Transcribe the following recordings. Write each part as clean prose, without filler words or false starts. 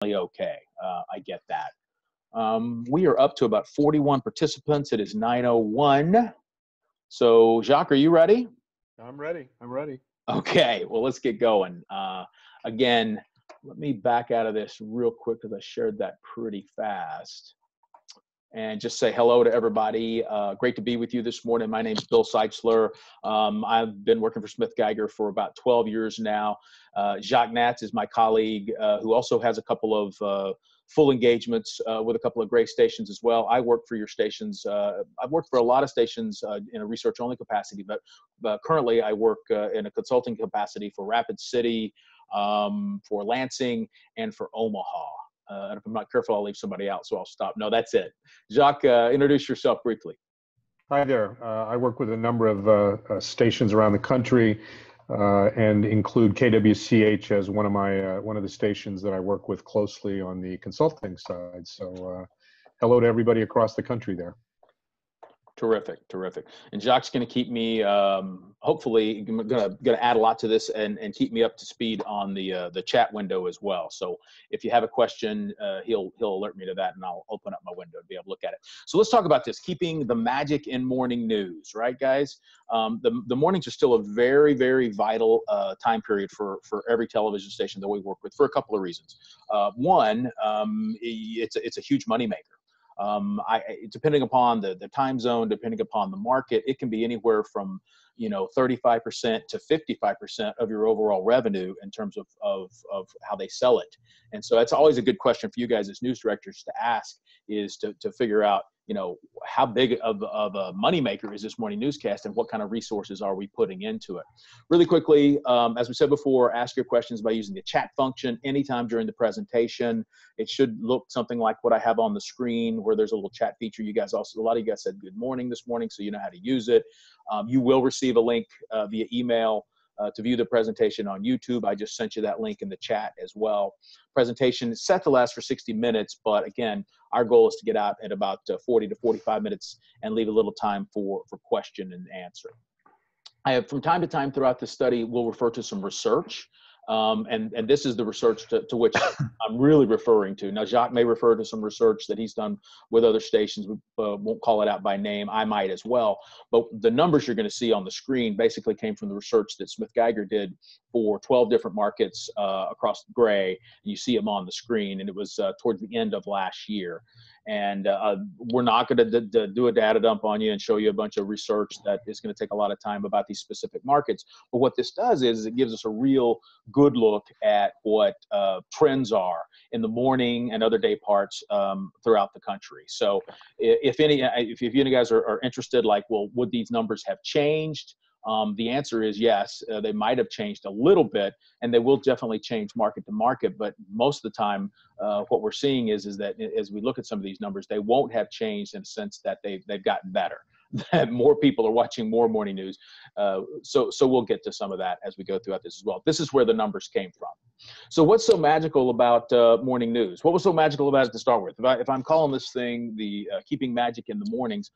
okay. I get that. We are up to about 41 participants. It is 9:01. So, Jacques, are you ready? I'm ready. I'm ready. Okay, well, let's get going. Again, let me back out of this real quick because I shared that pretty fast. And just say hello to everybody. Great to be with you this morning. My name's Bill Seitzler. I've been working for Smith Geiger for about 12 years now. Jacques Natz is my colleague who also has a couple of full engagements with a couple of great stations as well. I work for your stations. I've worked for a lot of stations in a research-only capacity, but currently I work in a consulting capacity for Rapid City, for Lansing, and for Omaha. And if I'm not careful, I'll leave somebody out, so I'll stop. No, that's it. Jacques, introduce yourself briefly. Hi there. I work with a number of stations around the country and include KWCH as one of the stations that I work with closely on the consulting side. So hello to everybody across the country there. Terrific, terrific. And Jacques going to keep me, hopefully, going to add a lot to this and keep me up to speed on the chat window as well. So if you have a question, he'll alert me to that, and I'll open up my window to be able to look at it. So let's talk about this, keeping the magic in morning news, right, guys? The mornings are still a very, very vital time period for every television station that we work with for a couple of reasons. One, it's a huge moneymaker. Depending upon the time zone, depending upon the market, it can be anywhere from 35% to 55% of your overall revenue in terms of how they sell it. And so that's always a good question for you guys as news directors to ask, is to figure out how big of a moneymaker is this morning newscast, and what kind of resources are we putting into it. Really quickly, as we said before, ask your questions by using the chat function anytime during the presentation. It should look something like what I have on the screen, where there's a little chat feature. You guys also, a lot of you guys said good morning this morning, so you know how to use it. You will receive a link via email to view the presentation on YouTube. I just sent you that link in the chat as well. Presentation is set to last for 60 minutes, but again, our goal is to get out at about 40 to 45 minutes and leave a little time for question and answer. I have, from time to time throughout the study, we'll refer to some research. And this is the research to which I'm really referring to. Now, Jacques may refer to some research that he's done with other stations. We won't call it out by name. I might as well. But the numbers you're going to see on the screen basically came from the research that Smith Geiger did for 12 different markets across Gray. You see them on the screen, and it was towards the end of last year. And we're not going to do a data dump on you and show you a bunch of research that is going to take a lot of time about these specific markets. But what this does is it gives us a real good look at what trends are in the morning and other day parts throughout the country. So if any of you guys are interested, like, well, would these numbers have changed? The answer is yes. They might have changed a little bit, and they will definitely change market to market. But most of the time, what we're seeing is that as we look at some of these numbers, they won't have changed in the sense that they've gotten better. That more people are watching more morning news. So we'll get to some of that as we go throughout this as well. This is where the numbers came from. So what's so magical about morning news? What was so magical about it to start with? If I'm calling this thing the keeping magic in the mornings,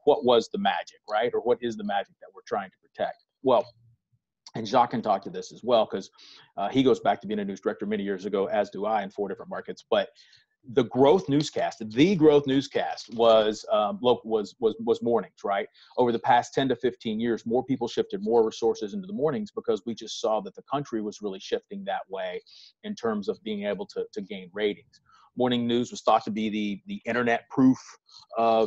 what was the magic, right? Or what is the magic that we're trying to protect? Well, and Jacques can talk to this as well, because he goes back to being a news director many years ago, as do I, in 4 different markets. But the growth newscast was mornings, right? Over the past 10 to 15 years, more people shifted more resources into the mornings because we just saw that the country was really shifting that way in terms of being able to gain ratings. Morning news was thought to be the internet-proof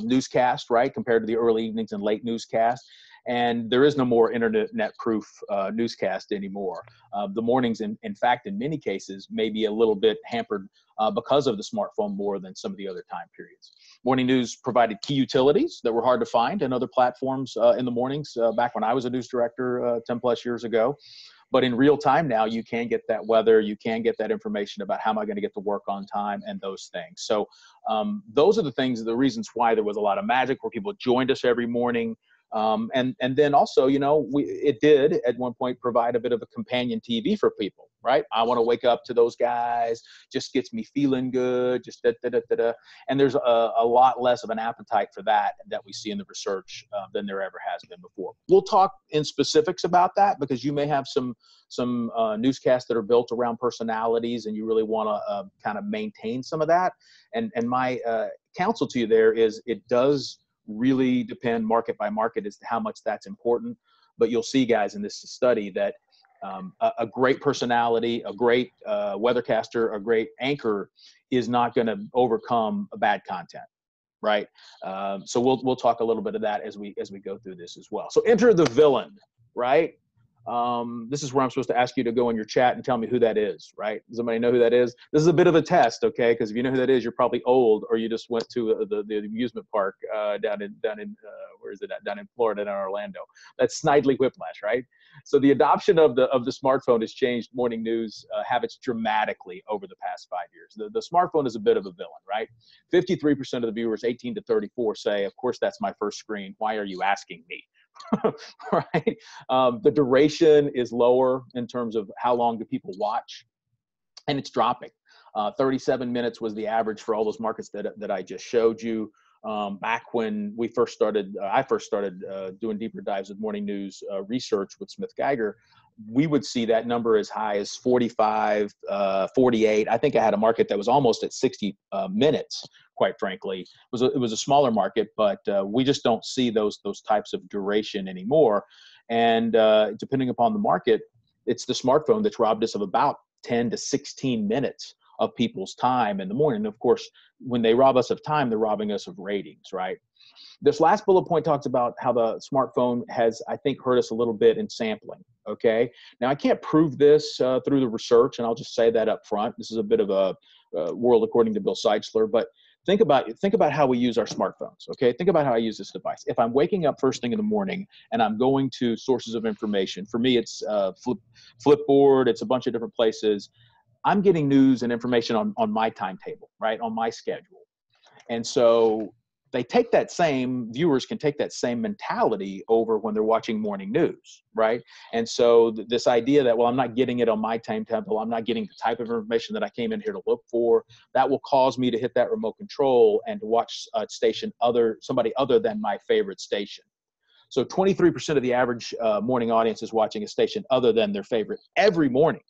newscast, right, compared to the early evenings and late newscast. And there is no more internet-proof newscast anymore. The mornings, in fact, in many cases, may be a little bit hampered because of the smartphone more than some of the other time periods. Morning news provided key utilities that were hard to find in other platforms in the mornings back when I was a news director 10 plus years ago. But in real time now, you can get that weather, you can get that information about how am I going to get to work on time and those things. So those are the reasons why there was a lot of magic, where people joined us every morning. And then also, it did at one point provide a bit of a companion TV for people. right? I want to wake up to those guys, just gets me feeling good, just da, da, da, da, da. And there's a lot less of an appetite for that we see in the research than there ever has been before. We'll talk in specifics about that because you may have some newscasts that are built around personalities and you really want to kind of maintain some of that. And my counsel to you there is it does really depend market by market as to how much that's important. But you'll see, guys, in this study that a great personality, a great weathercaster, a great anchor is not going to overcome a bad content, right? So we'll talk a little bit of that as we go through this as well. So enter the villain, right? This is where I'm supposed to ask you to go in your chat and tell me who that is, right? Does somebody know who that is? This is a bit of a test, okay? Because if you know who that is, you're probably old, or you just went to the amusement park down in where is it at? Down in Florida, in Orlando. That's Snidely Whiplash, right? So the adoption of the smartphone has changed morning news habits dramatically over the past 5 years. The smartphone is a bit of a villain, right? 53% of the viewers, 18 to 34, say, "Of course, that's my first screen. Why are you asking me?" Right? The duration is lower in terms of how long do people watch, and it's dropping. 37 minutes was the average for all those markets that I just showed you. Back when I first started doing deeper dives with morning news research with Smith Geiger, we would see that number as high as 45, 48. I think I had a market that was almost at 60 minutes, quite frankly. It was a smaller market, but we just don't see those types of duration anymore. And depending upon the market, it's the smartphone that's robbed us of about 10 to 16 minutes of people's time in the morning. And of course, when they rob us of time, they're robbing us of ratings, right? This last bullet point talks about how the smartphone has, I think, hurt us a little bit in sampling, okay? Now, I can't prove this through the research, and I'll just say that up front. This is a bit of a world according to Bill Seitzler, but think about how we use our smartphones, okay? Think about how I use this device. If I'm waking up first thing in the morning and I'm going to sources of information, for me, it's Flipboard, it's a bunch of different places. I'm getting news and information on my timetable, right? On my schedule. And so viewers can take that same mentality over when they're watching morning news, right? And so this idea that, well, I'm not getting it on my timetable, I'm not getting the type of information that I came in here to look for, that will cause me to hit that remote control and to watch a station somebody other than my favorite station. So 23% of the average morning audience is watching a station other than their favorite every morning.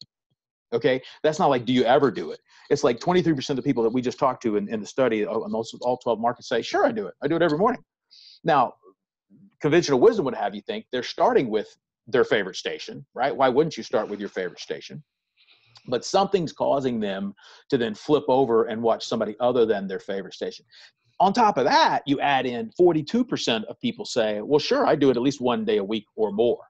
Okay, that's not like, do you ever do it? It's like 23% of the people that we just talked to in the study on all 12 markets say, sure, I do it. I do it every morning. Now, conventional wisdom would have you think they're starting with their favorite station, right? Why wouldn't you start with your favorite station? But something's causing them to then flip over and watch somebody other than their favorite station. On top of that, you add in 42% of people say, well, sure, I do it at least one day a week or more.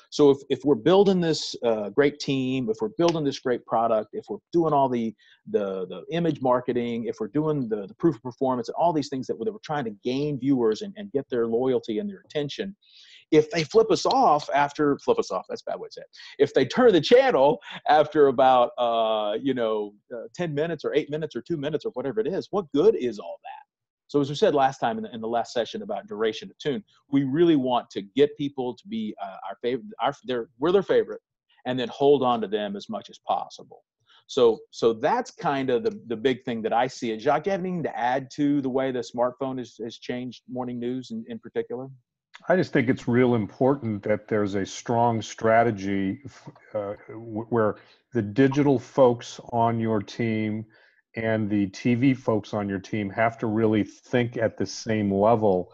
So if we're building this great team, if we're building this great product, if we're doing all the image marketing, if we're doing the proof of performance and all these things that we're trying to gain viewers and get their loyalty and their attention, if they flip us off, that's a bad way to say it. If they turn the channel after about 10 minutes or 8 minutes or 2 minutes or whatever it is, what good is all that? So as we said last time in the last session about duration of tune, we really want to get people to be our favorite, we're their favorite, and then hold on to them as much as possible. So that's kind of the big thing that I see. Jacques, do you have anything to add to the way the smartphone has changed morning news in particular? I just think it's real important that there's a strong strategy where the digital folks on your team and the TV folks on your team have to really think at the same level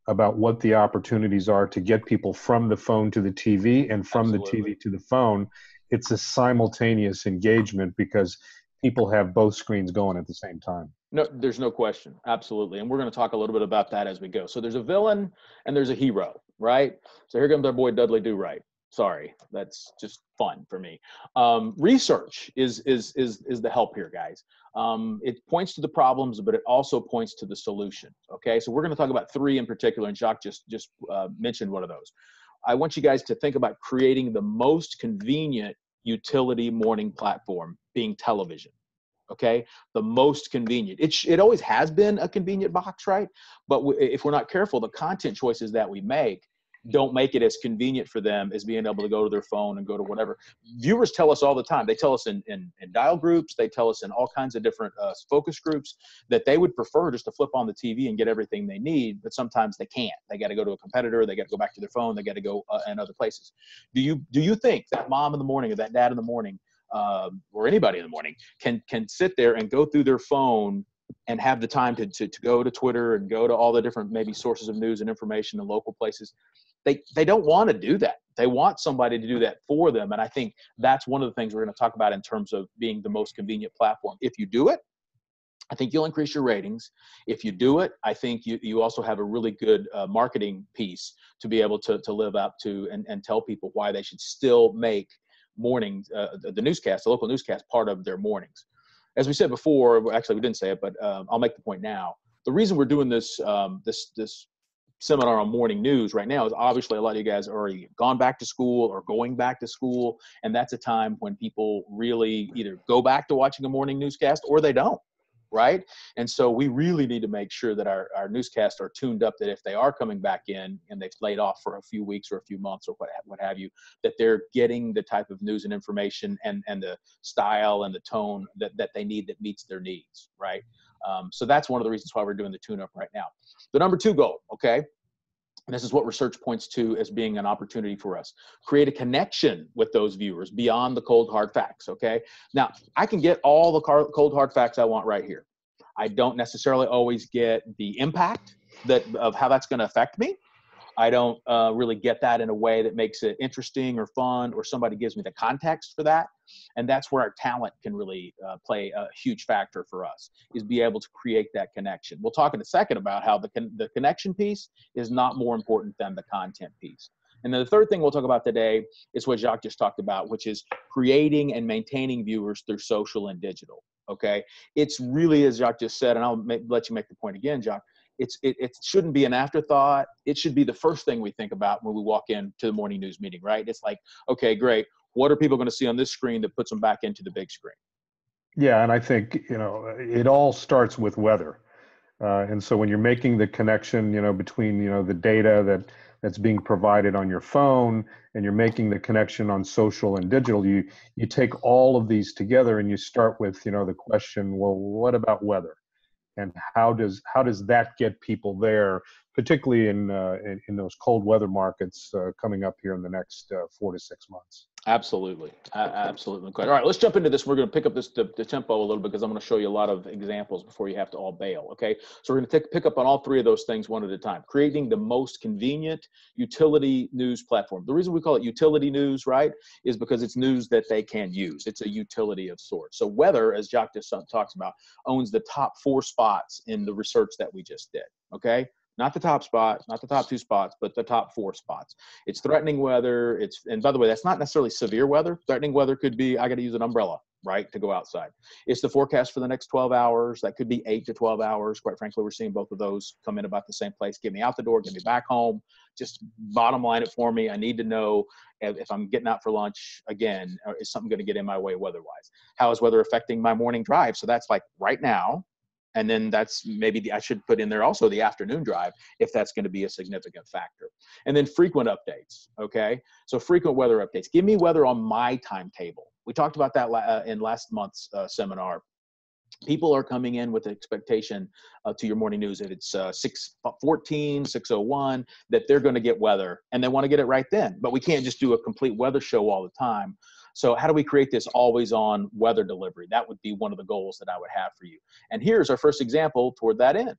about what the opportunities are to get people from the phone to the TV and from Absolutely. the TV to the phone. It's a simultaneous engagement because people have both screens going at the same time. No, there's no question. Absolutely. And we're going to talk a little bit about that as we go. So there's a villain and there's a hero, right? So here comes our boy Dudley Do-Right. Sorry, that's just fun for me. Research is the help here, guys. It points to the problems, but it also points to the solution. Okay, so we're going to talk about three in particular, and Jacques just mentioned one of those. I want you guys to think about creating the most convenient utility morning platform, being television. Okay, the most convenient. It always has been a convenient box, right? But if we're not careful, the content choices that we make don't make it as convenient for them as being able to go to their phone and go to whatever. Viewers tell us all the time. They tell us in dial groups. They tell us in all kinds of different focus groups that they would prefer just to flip on the TV and get everything they need, but sometimes they can't. They got to go to a competitor. They got to go back to their phone. They got to go in other places. Do you think that mom in the morning or that dad in the morning or anybody in the morning can sit there and go through their phone and have the time to go to Twitter and go to all the different maybe sources of news and information in local places? They don't want to do that. They want somebody to do that for them. And I think that's one of the things we're going to talk about in terms of being the most convenient platform. If you do it, I think you'll increase your ratings. If you do it, I think you also have a really good marketing piece to be able to live up to and tell people why they should still make mornings, the newscast, the local newscast, part of their mornings. As we said before, actually we didn't say it, but I'll make the point now. The reason we're doing this this seminar on morning news right now is obviously a lot of you guys are already gone back to school or going back to school, and that's a time when people really either go back to watching a morning newscast or they don't, right? And so we really need to make sure that our newscasts are tuned up, that if they are coming back in and they've laid off for a few weeks or a few months or what have you, that they're getting the type of news and information and the style and the tone that they need that meets their needs, right? So that's one of the reasons why we're doing the tune-up right now. The number 2 goal, okay, and this is what research points to as being an opportunity for us: create a connection with those viewers beyond the cold, hard facts, okay? Now, I can get all the cold, hard facts I want right here. I don't necessarily always get the impact of how that's going to affect me. I don't really get that in a way that makes it interesting or fun, or somebody gives me the context for that. And that's where our talent can really play a huge factor for us, is be able to create that connection. We'll talk in a second about how the connection piece is not more important than the content piece. And then the third thing we'll talk about today is what Jacques just talked about, which is creating and maintaining viewers through social and digital, okay? It's really, as Jacques just said, and I'll let you make the point again, Jacques, it shouldn't be an afterthought. It should be the first thing we think about when we walk into the morning news meeting, right? It's like, okay, great. What are people going to see on this screen that puts them back into the big screen? Yeah, and I think, it all starts with weather. And so when you're making the connection, between, the data that's being provided on your phone, and you're making the connection on social and digital, you take all of these together and you start with, the question, well, what about weather? And how does that get people there, particularly in those cold weather markets coming up here in the next 4 to 6 months? Absolutely. Absolutely. All right, let's jump into this. We're going to pick up the tempo a little bit, because I'm going to show you a lot of examples before you have to all bail, okay? So we're going to pick up on all 3 of those things one at a time. Creating the most convenient utility news platform. The reason we call it utility news, right, is because it's news that they can use. It's a utility of sorts. So weather, as Jacques just talks about, owns the top 4 spots in the research that we just did, okay? Not the top spot, not the top 2 spots, but the top 4 spots. It's threatening weather. And by the way, that's not necessarily severe weather. Threatening weather could be, I got to use an umbrella, right, to go outside. It's the forecast for the next 12 hours. That could be 8 to 12 hours. Quite frankly, we're seeing both of those come in about the same place. Get me out the door, get me back home. Just bottom line it for me. I need to know if I'm getting out for lunch again, is something going to get in my way weather-wise? How is weather affecting my morning drive? So that's like right now. And then that's maybe I should put in there also the afternoon drive, if that's going to be a significant factor. And then frequent updates, okay? So frequent weather updates. Give me weather on my timetable. We talked about that in last month's seminar. People are coming in with the expectation to your morning news that it's 6:14, 6:01, that they're going to get weather, and they want to get it right then. But we can't just do a complete weather show all the time. So how do we create this always on weather delivery? That would be one of the goals that I would have for you. And here's our first example toward that end.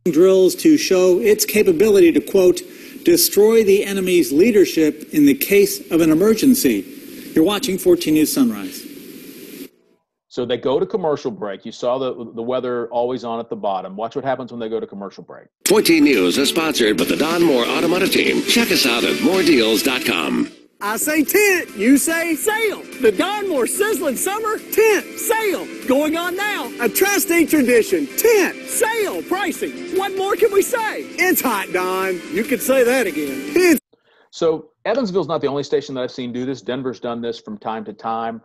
Drills to show its capability to, quote, destroy the enemy's leadership in the case of an emergency. You're watching 14 News Sunrise. So they go to commercial break. You saw the weather always on at the bottom. Watch what happens when they go to commercial break. 14 News is sponsored by the Don Moore Automotive Team. Check us out at moredeals.com. I say tent, you say sail. The Don Moore Sizzling Summer Tent Sale going on now. A tri-state tradition, tent sale pricing. What more can we say? It's hot, Don. You could say that again. So Evansville's not the only station that I've seen do this. Denver's done this from time to time.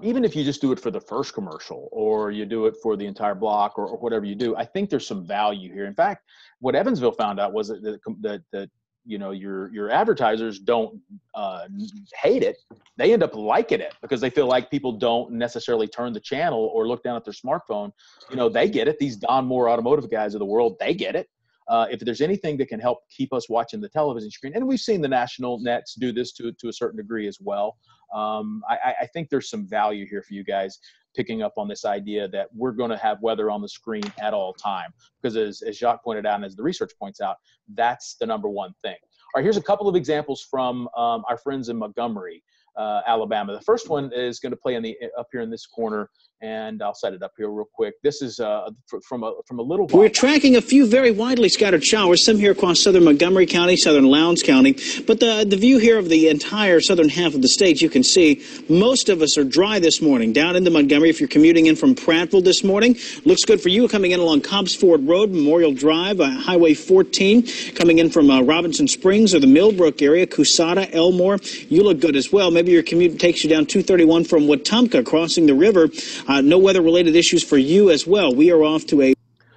Even if you just do it for the first commercial, or you do it for the entire block, or whatever you do, I think there's some value here. In fact, what Evansville found out was that your advertisers don't hate it. They end up liking it because they feel like people don't necessarily turn the channel or look down at their smartphone. They get it. These Don Moore automotive guys of the world, they get it. If there's anything that can help keep us watching the television screen, and we've seen the national nets do this to a certain degree as well. I think there's some value here for you guys picking up on this idea that we're going to have weather on the screen at all time, because as Jacques pointed out and as the research points out, that's the number one thing. All right, here's a couple of examples from our friends in Montgomery, Alabama. The first one is going to play up here in this corner, and I'll set it up here real quick. This is from a little while. We're tracking a few very widely scattered showers, some here across southern Montgomery County, southern Lowndes County. But the view here of the entire southern half of the state, you can see most of us are dry this morning. Down into Montgomery, if you're commuting in from Prattville this morning, looks good for you. Coming in along Cobbs Ford Road, Memorial Drive, Highway 14. Coming in from Robinson Springs or the Millbrook area, Coushatta, Elmore, you look good as well. Maybe your commute takes you down 231 from Wetumpka, crossing the river. No weather-related issues for you as well. We are off to a...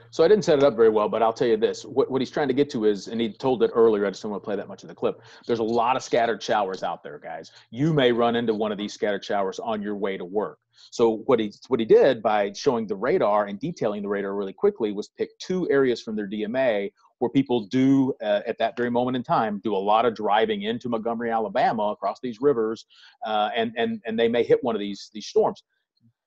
So I didn't set it up very well, but I'll tell you this. What he's trying to get to is, and he told it earlier, I just don't want to play that much of the clip, there's a lot of scattered showers out there, guys. You may run into one of these scattered showers on your way to work. So what he did by showing the radar and detailing the radar really quickly was pick two areas from their DMA where people do, at that very moment in time, do a lot of driving into Montgomery, Alabama, across these rivers, and they may hit one of these storms.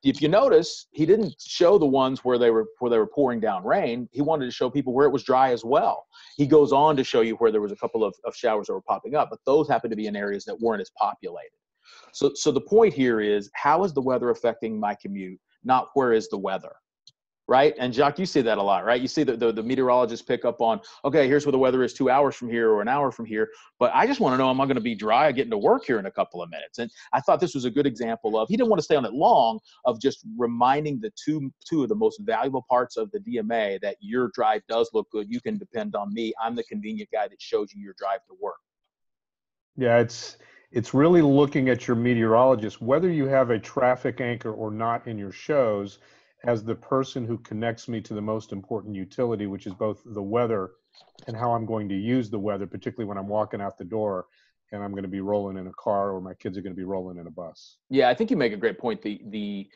If you notice, he didn't show the ones where they were pouring down rain. He wanted to show people where it was dry as well. He goes on to show you where there was a couple of showers that were popping up, but those happen to be in areas that weren't as populated. So the point here is, how is the weather affecting my commute, not where is the weather, right? And Jacques, you see that a lot, right? You see the meteorologists pick up on, okay, here's where the weather is 2 hours from here or an hour from here, but I just want to know, am I going to be dry getting to work here in a couple of minutes? And I thought this was a good example of, he didn't want to stay on it long, of just reminding the two of the most valuable parts of the DMA that your drive does look good. You can depend on me. I'm the convenient guy that shows you your drive to work. Yeah, it's really looking at your meteorologist, whether you have a traffic anchor or not in your shows, as the person who connects me to the most important utility, which is both the weather and how I'm going to use the weather, particularly when I'm walking out the door and I'm going to be rolling in a car or my kids are going to be rolling in a bus. Yeah, I think you make a great point. The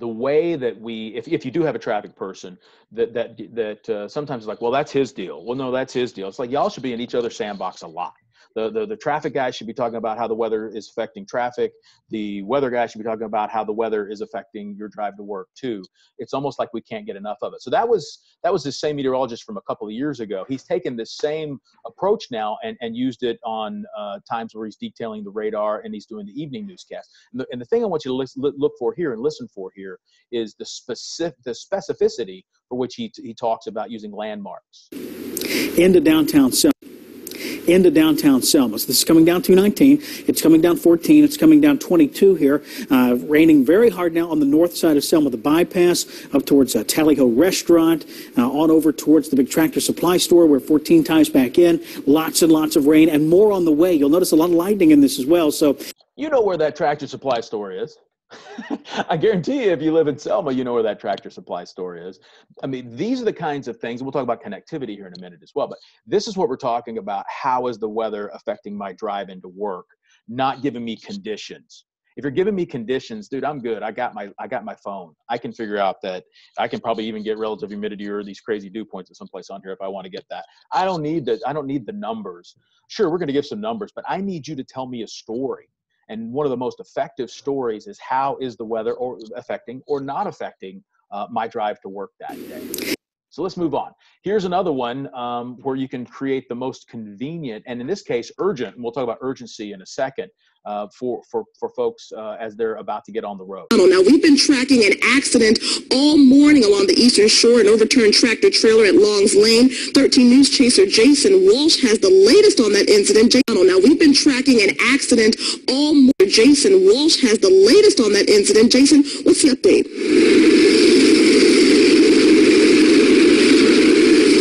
way that if you do have a traffic person that sometimes is like, well, that's his deal. Well, no, that's his deal. It's like, y'all should be in each other's sandbox a lot. The traffic guy should be talking about how the weather is affecting traffic. The weather guy should be talking about how the weather is affecting your drive to work too. It's almost like we can't get enough of it. So that was the same meteorologist from a couple of years ago. He's taken this same approach now and used it on times where he's detailing the radar and he's doing the evening newscast. And the thing I want you to look for here and listen for here is the specificity for which he talks about using landmarks. Into downtown Selma. So this is coming down 219. It's coming down 14. It's coming down 22 here. Raining very hard now on the north side of Selma, the bypass up towards Tally Ho Restaurant, on over towards the big Tractor Supply store where 14 ties back in. Lots and lots of rain and more on the way. You'll notice a lot of lightning in this as well. So you know where that Tractor Supply store is. I guarantee you, if you live in Selma, you know where that Tractor Supply store is. I mean, these are the kinds of things, and we'll talk about connectivity here in a minute as well, but this is what we're talking about. How is the weather affecting my drive into work? Not giving me conditions. If you're giving me conditions, dude, I'm good. I got my phone. I can figure out that I can probably even get relative humidity or these crazy dew points at someplace on here if I want to get that. I don't need the numbers. Sure, we're going to give some numbers, but I need you to tell me a story. And one of the most effective stories is, how is the weather affecting or not affecting my drive to work that day? So let's move on. Here's another one where you can create the most convenient, and in this case, urgent, and we'll talk about urgency in a second, for folks as they're about to get on the road. Now, we've been tracking an accident all morning along the Eastern Shore, an overturned tractor trailer at Longs Lane. 13 News chaser Jason Walsh has the latest on that incident. Now, we've been tracking an accident all morning. Jason Walsh has the latest on that incident. Jason, what's the update?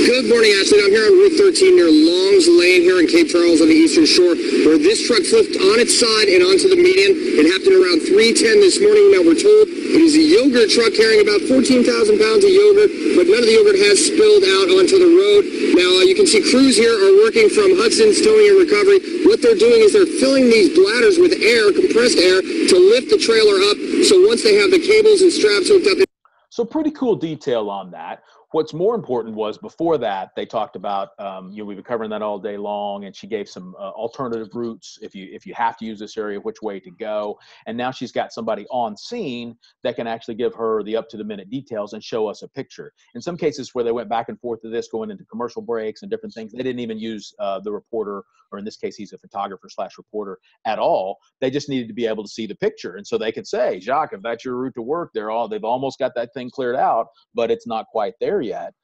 Good morning, Ashley. I'm here on Route 13 near Longs Lane here in Cape Charles on the Eastern Shore, where this truck flipped on its side and onto the median. It happened around 3:10 this morning. Now we're told It is a yogurt truck carrying about 14,000 pounds of yogurt, but none of the yogurt has spilled out onto the road. Now, you can see crews here are working from Hudson's Towing and Recovery. What they're doing is they're filling these bladders with air, compressed air, to lift the trailer up. So once they have the cables and straps hooked up. So pretty cool detail on that. What's more important was before that, they talked about, we've been covering that all day long, and she gave some alternative routes if you have to use this area, which way to go. And now she's got somebody on scene that can actually give her the up-to-the-minute details and show us a picture. In some cases where they went back and forth to this, going into commercial breaks and different things, they didn't even use the reporter, or in this case, he's a photographer/reporter at all. They just needed to be able to see the picture. And so they could say, Jacques, if that's your route to work, they've almost got that thing cleared out, but it's not quite there yet.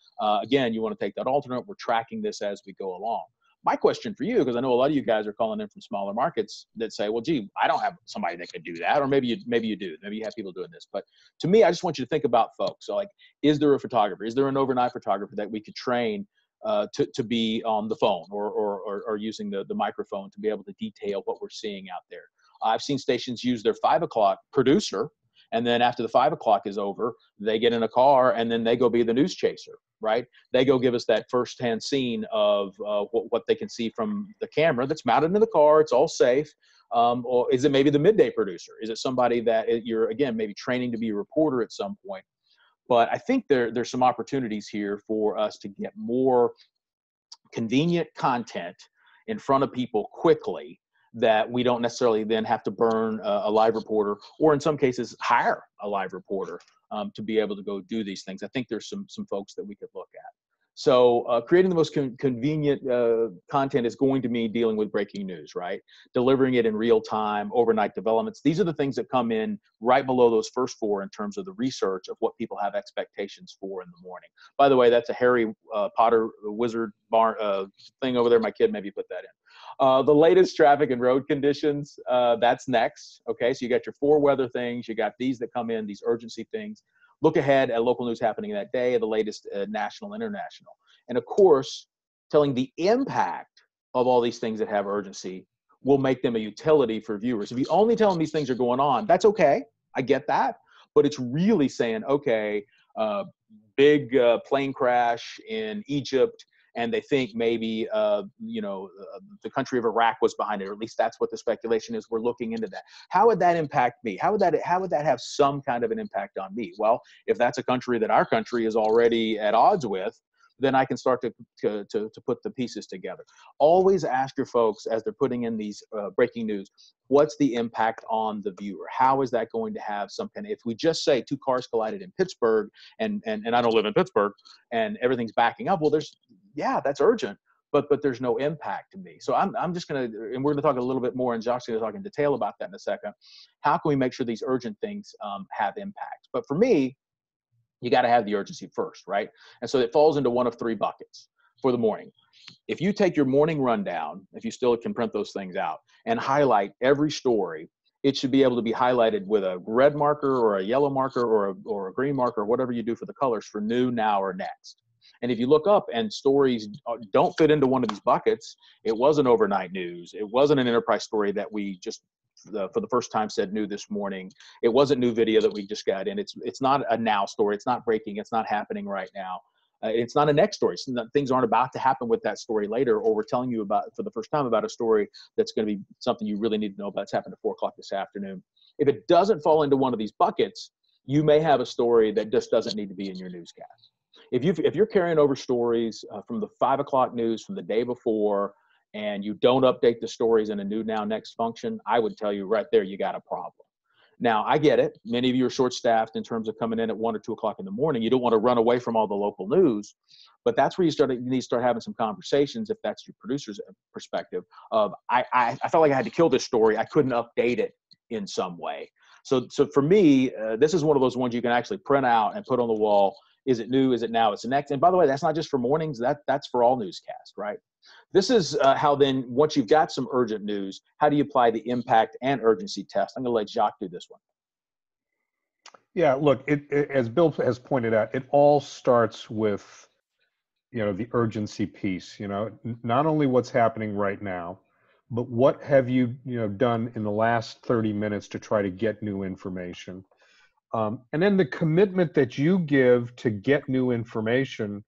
Again, you want to take that alternate. We're tracking this as we go along. My question for you, because I know a lot of you guys are calling in from smaller markets that say, well, gee, I don't have somebody that could do that. Or maybe you do. Maybe you have people doing this. But to me, I just want you to think about folks. So, like, is there a photographer? Is there an overnight photographer that we could train to be on the phone or using the microphone to be able to detail what we're seeing out there? I've seen stations use their 5 o'clock producer, and then after the 5 o'clock is over, they get in a car and then they go be the news chaser, right? They go give us that firsthand scene of what they can see from the camera that's mounted in the car. It's all safe. Or is it maybe the midday producer? Is it somebody that you're, again, maybe training to be a reporter at some point? But I think there's some opportunities here for us to get more convenient content in front of people quickly, that we don't necessarily then have to burn a live reporter, or in some cases hire a live reporter to be able to go do these things. I think there's some folks that we could look at. So creating the most convenient content is going to mean dealing with breaking news, right? Delivering it in real time, overnight developments. These are the things that come in right below those first 4 in terms of the research of what people have expectations for in the morning. By the way, that's a Harry Potter wizard thing over there. My kid maybe put that in. The latest traffic and road conditions, that's next. Okay, so you got your 4 weather things. You got these that come in, these urgency things. Look ahead at local news happening that day, the latest national, international. And of course, telling the impact of all these things that have urgency will make them a utility for viewers. If you only tell them these things are going on, that's okay. I get that. But it's really saying, okay, big plane crash in Egypt, and they think maybe, the country of Iraq was behind it, or at least that's what the speculation is. We're looking into that. How would that impact me? How would that have some kind of an impact on me? Well, if that's a country that our country is already at odds with, then I can start to put the pieces together. Always ask your folks as they're putting in these breaking news, what's the impact on the viewer? How is that going to have some kind of, if we just say 2 cars collided in Pittsburgh and I don't live in Pittsburgh and everything's backing up, well, that's urgent, but there's no impact to me. So I'm just going to, and we're going to talk a little bit more, and Josh's going to talk in detail about that in a second. How can we make sure these urgent things have impact? But for me, you got to have the urgency first, right? And so it falls into one of 3 buckets for the morning. If you take your morning rundown, if you still can print those things out, and highlight every story, it should be able to be highlighted with a red marker or a yellow marker or a green marker, or whatever you do for the colors for new, now, or next. And if you look up and stories don't fit into one of these buckets, it wasn't overnight news, it wasn't an enterprise story that we just for the first time said new this morning, it wasn't new video that we just got in, it's not a now story, it's not breaking, it's not happening right now, it's not a next story, things aren't about to happen with that story later, or we're telling you about for the first time about a story that's going to be something you really need to know about. It's happened at 4 o'clock this afternoon. If it doesn't fall into one of these buckets, you may have a story that just doesn't need to be in your newscast. If you're carrying over stories from the 5 o'clock news from the day before, and you don't update the stories in a new, now, next function, I would tell you right there, you got a problem. Now, I get it. Many of you are short-staffed in terms of coming in at 1 or 2 o'clock in the morning. You don't want to run away from all the local news, but that's where you need to start having some conversations, if that's your producer's perspective, of I felt like I had to kill this story. I couldn't update it in some way. So for me, this is one of those ones you can actually print out and put on the wall. Is it new? Is it now? It's the next. And by the way, that's not just for mornings. That's for all newscasts, right? This is how then, once you've got some urgent news, how do you apply the impact and urgency test? I'm going to let Jacques do this one. Yeah, look, as Bill has pointed out, it all starts with, the urgency piece, not only what's happening right now, but what have you, done in the last 30 minutes to try to get new information? And then the commitment that you give to get new information,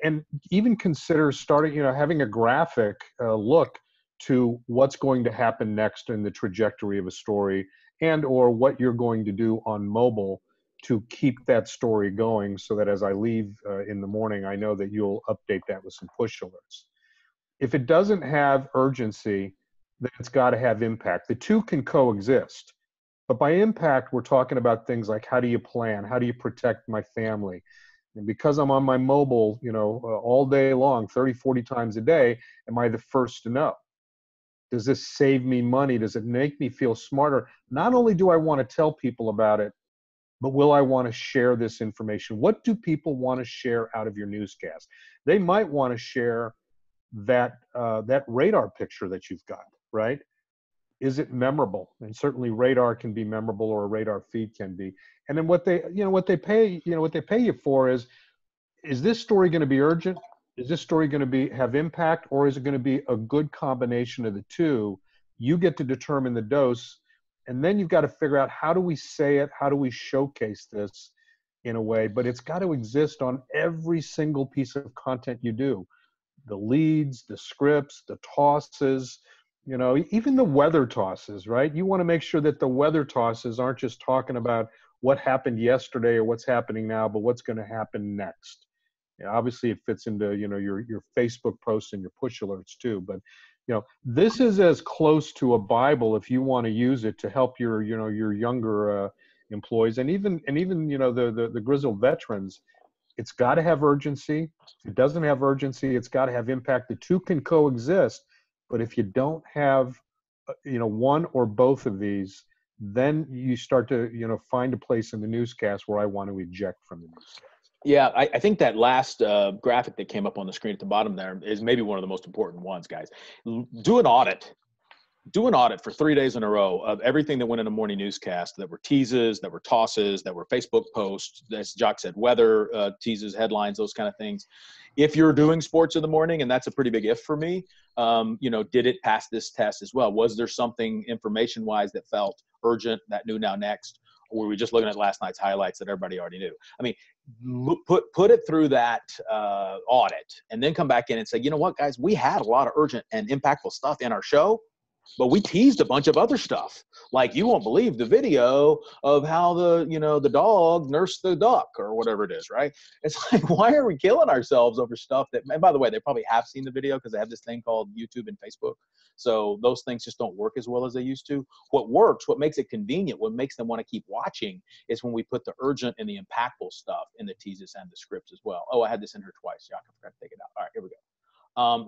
and even consider starting, having a graphic look to what's going to happen next in the trajectory of a story, and or what you're going to do on mobile to keep that story going, so that as I leave in the morning, I know that you'll update that with some push alerts. If it doesn't have urgency, then it's got to have impact. The two can coexist. But by impact, we're talking about things like, how do you plan? How do you protect my family? And because I'm on my mobile, all day long, 30, 40 times a day, am I the first to know? Does this save me money? Does it make me feel smarter? Not only do I want to tell people about it, but will I want to share this information? What do people want to share out of your newscast? They might want to share that radar picture that you've got, right? Is it memorable? And certainly radar can be memorable, or a radar feed can be. And then what they pay you for is this story going to be urgent? Is this story going to have impact, or is it going to be a good combination of the two? You get to determine the dose, and then you've got to figure out, how do we say it? How do we showcase this in a way? But it's got to exist on every single piece of content you do. The leads, the scripts, the tosses, even the weather tosses, right? You want to make sure that the weather tosses aren't just talking about what happened yesterday or what's happening now, but what's going to happen next. Obviously it fits into, your Facebook posts and your push alerts too. But, this is as close to a Bible, if you want to use it to help your younger employees, and even the grizzled veterans. It's got to have urgency. If it doesn't have urgency, it's got to have impact. The two can coexist. But if you don't have, one or both of these, then you start to, find a place in the newscast where I want to eject from the newscast. Yeah, I think that last graphic that came up on the screen at the bottom there is maybe one of the most important ones, guys. Do an audit. Do an audit for 3 days in a row of everything that went in a morning newscast, that were teases, that were tosses, that were Facebook posts, as Jock said, weather, teases, headlines, those kind of things. If you're doing sports in the morning, and that's a pretty big if for me, did it pass this test as well? Was there something information-wise that felt urgent, that knew now next? Or were we just looking at last night's highlights that everybody already knew? I mean, put it through that audit, and then come back in and say, you know what, guys, we had a lot of urgent and impactful stuff in our show, but we teased a bunch of other stuff. Like, you won't believe the video of how the dog nursed the duck, or whatever it is, right? It's like, why are we killing ourselves over stuff that, and by the way, they probably have seen the video because they have this thing called YouTube and Facebook. So those things just don't work as well as they used to. What works, what makes it convenient, what makes them want to keep watching, is when we put the urgent and the impactful stuff in the teases and the scripts as well. Oh, I had this in here twice. Yeah, I forgot to take it out. All right, here we go.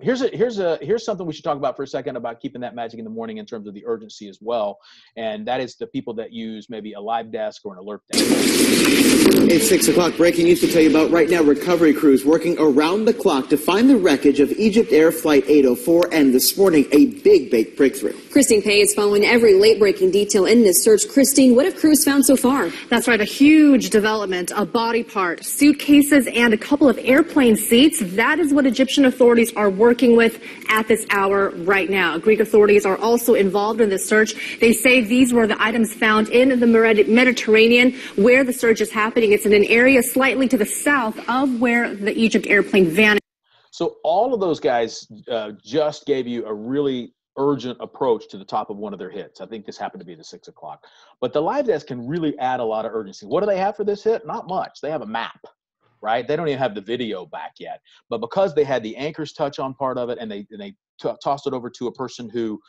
Here's something we should talk about for a second, about keeping that magic in the morning in terms of the urgency as well. And that is the people that use maybe a live desk or an alert desk. It's 6 o'clock. Breaking news to tell you about right now. Recovery crews working around the clock to find the wreckage of Egypt Air Flight 804, and this morning a big breakthrough. Christine Pay is following every late-breaking detail in this search. Christine, what have crews found so far? That's right, a huge development, a body part, suitcases, and a couple of airplane seats. That is what Egyptian authorities are working with at this hour right now. Greek authorities are also involved in this search. They say these were the items found in the Mediterranean where the search is happening. It's in an area slightly to the south of where the Egypt airplane vanished. So all of those guys just gave you a really urgent approach to the top of one of their hits. I think this happened to be the 6 o'clock. But the live desk can really add a lot of urgency. What do they have for this hit? Not much. They have a map. Right? They don't even have the video back yet. But because they had the anchors touch on part of it, and they tossed it over to a person who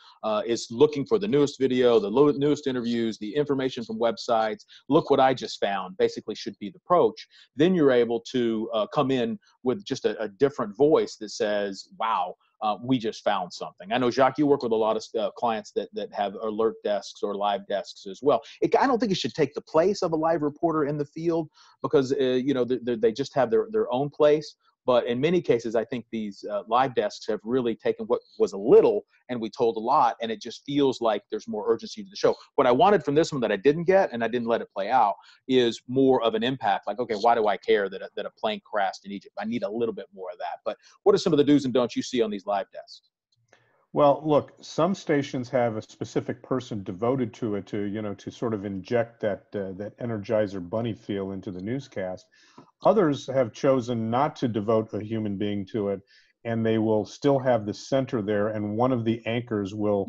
is looking for the newest video, the newest interviews, the information from websites, look what I just found, basically should be the approach. Then you're able to come in with just a different voice that says, wow, we just found something. I know, Jacques, you work with a lot of clients that have alert desks or live desks as well. I don't think it should take the place of a live reporter in the field, because they just have their own place. But in many cases, I think these live desks have really taken what was a little and we told a lot, and it just feels like there's more urgency to the show. What I wanted from this one that I didn't get, and I didn't let it play out, is more of an impact. Like, okay, why do I care that a plane crashed in Egypt? I need a little bit more of that. But what are some of the do's and don'ts you see on these live desks? Well, look, some stations have a specific person devoted to it to sort of inject that Energizer bunny feel into the newscast. Others have chosen not to devote a human being to it, and they will still have the center there, and one of the anchors will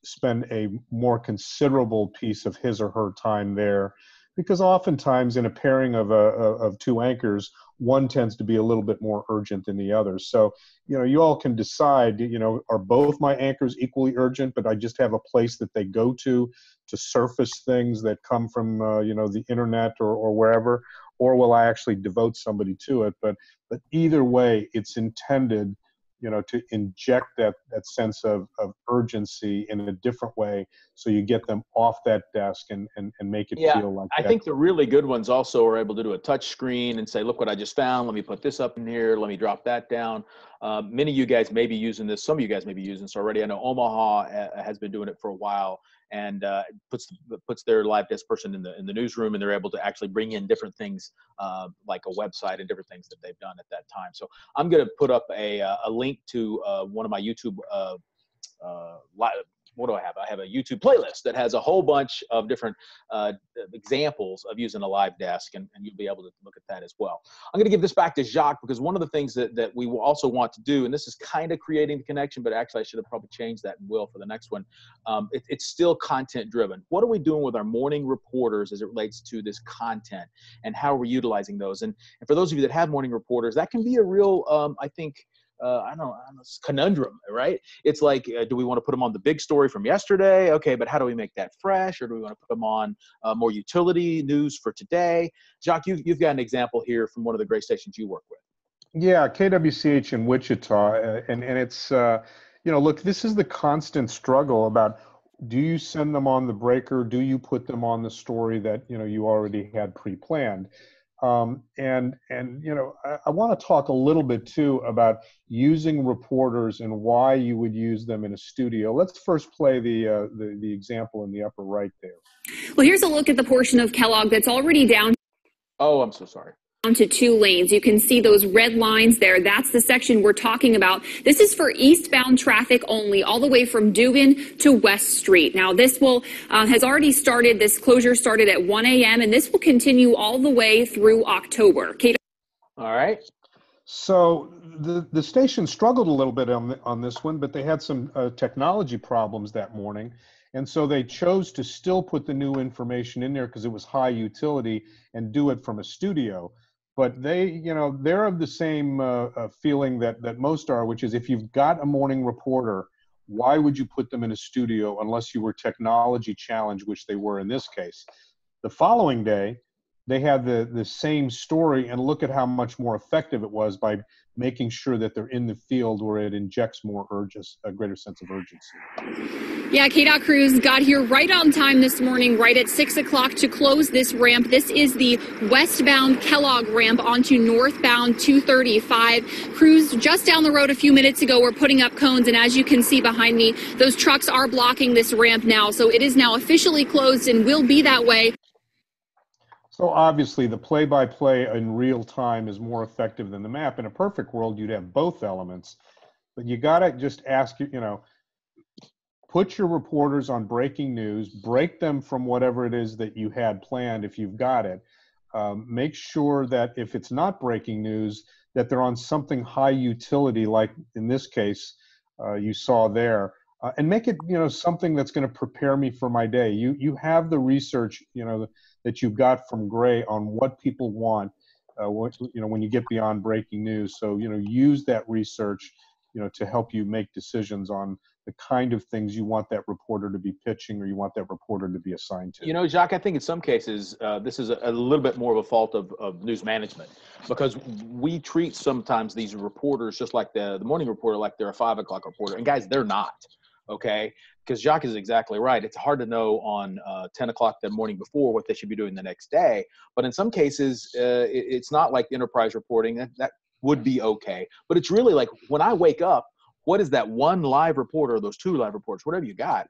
spend a more considerable piece of his or her time there, because oftentimes in a pairing of two anchors, one tends to be a little bit more urgent than the other. So, you all can decide, are both my anchors equally urgent, but I just have a place that they go to surface things that come from, the internet or wherever, or will I actually devote somebody to it? But either way, it's intended, to inject that sense of urgency in a different way, so you get them off that desk and make it feel like I think the really good ones also are able to do a touch screen and say, look what I just found. Let me put this up in here. Let me drop that down. Many of you guys may be using this. Some of you guys may be using this already. I know Omaha has been doing it for a while, and puts their live desk person in the newsroom, and they're able to actually bring in different things like a website and different things that they've done at that time. So I'm going to put up a link to one of my YouTube what do I have? I have a YouTube playlist that has a whole bunch of different examples of using a live desk, and you'll be able to look at that as well. I'm going to give this back to Jacques, because one of the things that we will also want to do, and this is kind of creating the connection, but actually I should have probably changed that and will for the next one. It's still content driven. What are we doing with our morning reporters as it relates to this content, and how are we utilizing those? And for those of you that have morning reporters, that can be a real, I think, I don't know, conundrum, right? It's like, do we want to put them on the big story from yesterday? Okay, but how do we make that fresh? Or do we want to put them on more utility news for today? Jacques, you've got an example here from one of the great stations you work with. Yeah, KWCH in Wichita, and it's, look, this is the constant struggle about, do you send them on the breaker? Do you put them on the story that, you already had pre-planned? I want to talk a little bit too about using reporters and why you would use them in a studio. Let's first play the example in the upper right there. Well, here's a look at the portion of Kellogg that's already down. Oh, I'm so sorry. To 2 lanes. You can see those red lines there. That's the section we're talking about. This is for eastbound traffic only, all the way from Dugan to West Street. Now, this has already started. This closure started at 1 a.m. and this will continue all the way through October. All right. So the station struggled a little bit on this one, but they had some technology problems that morning. And so they chose to still put the new information in there because it was high utility and do it from a studio. But they're of the same feeling that most are, which is, if you've got a morning reporter, why would you put them in a studio unless you were technology challenged, which they were in this case? The following day, they had the same story, and look at how much more effective it was by making sure that they're in the field where it injects a greater sense of urgency. Yeah, KDOT crews got here right on time this morning, right at 6 o'clock to close this ramp. This is the westbound Kellogg ramp onto northbound 235. Crews just down the road a few minutes ago were putting up cones, and as you can see behind me, those trucks are blocking this ramp now. So it is now officially closed and will be that way. So obviously the play-by-play in real time is more effective than the map. In a perfect world, you'd have both elements, but you got to just ask, put your reporters on breaking news, break them from whatever it is that you had planned if you've got it. Make sure that if it's not breaking news, that they're on something high utility, like in this case you saw there, and make it something that's going to prepare me for my day. You have the research that you got from Gray on what people want when you get beyond breaking news. So use that research to help you make decisions on the kind of things you want that reporter to be pitching, or you want that reporter to be assigned to. Jacques, I think in some cases, this is a little bit more of a fault of news management, because we treat sometimes these reporters just like the morning reporter, like they're a 5 o'clock reporter. And guys, they're not, okay? Because Jacques is exactly right. It's hard to know on 10 o'clock the morning before what they should be doing the next day. But in some cases, it's not like enterprise reporting. That would be okay. But it's really like, when I wake up, what is that one live reporter, or those 2 live reporters, whatever you got,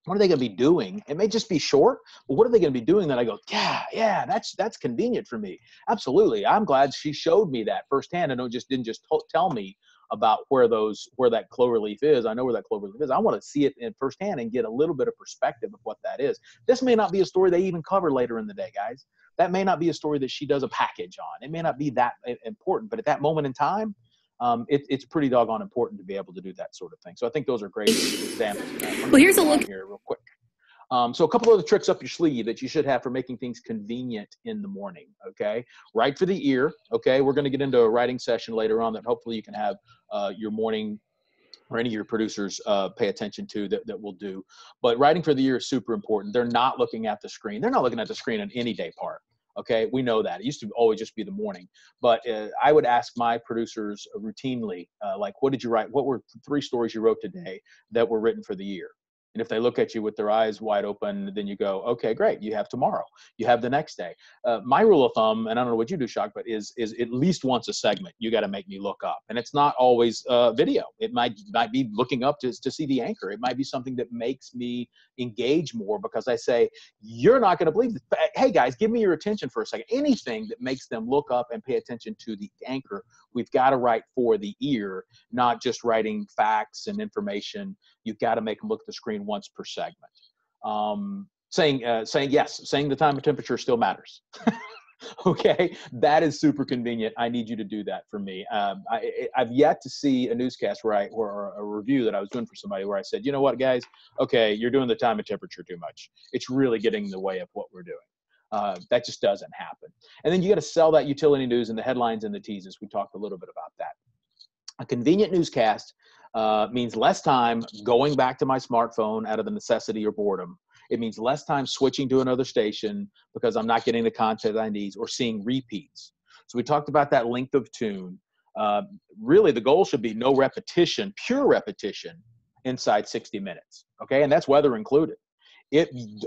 what are they going to be doing? It may just be short, but what are they going to be doing that I go, yeah, that's convenient for me. Absolutely. I'm glad she showed me that firsthand and didn't just tell me about where that clover leaf is. I know where that clover leaf is. I want to see it in firsthand and get a little bit of perspective of what that is. This may not be a story they even cover later in the day, guys. That may not be a story that she does a package on. It may not be that important, but at that moment in time, it's pretty doggone important to be able to do that sort of thing. So I think those are great examples. Well, here's a look here real quick. So a couple of the tricks up your sleeve that you should have for making things convenient in the morning, okay? Write for the ear, okay? We're going to get into a writing session later on that hopefully you can have your morning or any of your producers pay attention to that will do. But writing for the ear is super important. They're not looking at the screen. They're not looking at the screen on any day part, okay? We know that. It used to always just be the morning. But I would ask my producers routinely, like, what did you write? What were 3 stories you wrote today that were written for the year? And if they look at you with their eyes wide open, then you go, okay, great. You have tomorrow. You have the next day. My rule of thumb, and I don't know what you do, Shock, but is at least once a segment, you got to make me look up. And it's not always video. It might be looking up to see the anchor. It might be something that makes me engage more because I say, you're not going to believe this. Hey, guys, give me your attention for a second. Anything that makes them look up and pay attention to the anchor, we've got to write for the ear, not just writing facts and information. You've got to make them look at the screen once per segment. Saying yes, saying the time and temperature still matters. Okay, that is super convenient. I need you to do that for me. I've yet to see a newscast or a review that I was doing for somebody where I said, you know what, guys, okay, you're doing the time and temperature too much. It's really getting in the way of what we're doing. That just doesn't happen. And then you got to sell that utility news and the headlines and the teases. We talked a little bit about that. A convenient newscast means less time going back to my smartphone out of the necessity or boredom. It means less time switching to another station because I'm not getting the content I need or seeing repeats. So we talked about that length of tune. Really, the goal should be no repetition, pure repetition inside 60 minutes. Okay, and that's weather included.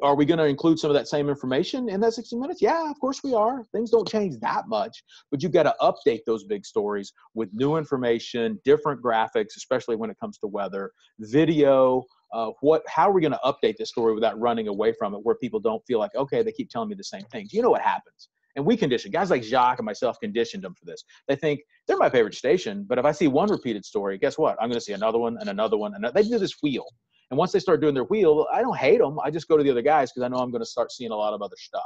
Are we going to include some of that same information in that 60 minutes? Yeah, of course we are. Things don't change that much, but you've got to update those big stories with new information, different graphics, especially when it comes to weather, video. How are we going to update this story without running away from it where people don't feel like, okay, they keep telling me the same things. You know what happens. And we condition, guys like Jacques and myself conditioned them for this. They think they're my favorite station, but if I see one repeated story, guess what? I'm going to see another one and another one. And they do this wheel. And once they start doing their wheel, I don't hate them. I just go to the other guys because I know I'm going to start seeing a lot of other stuff.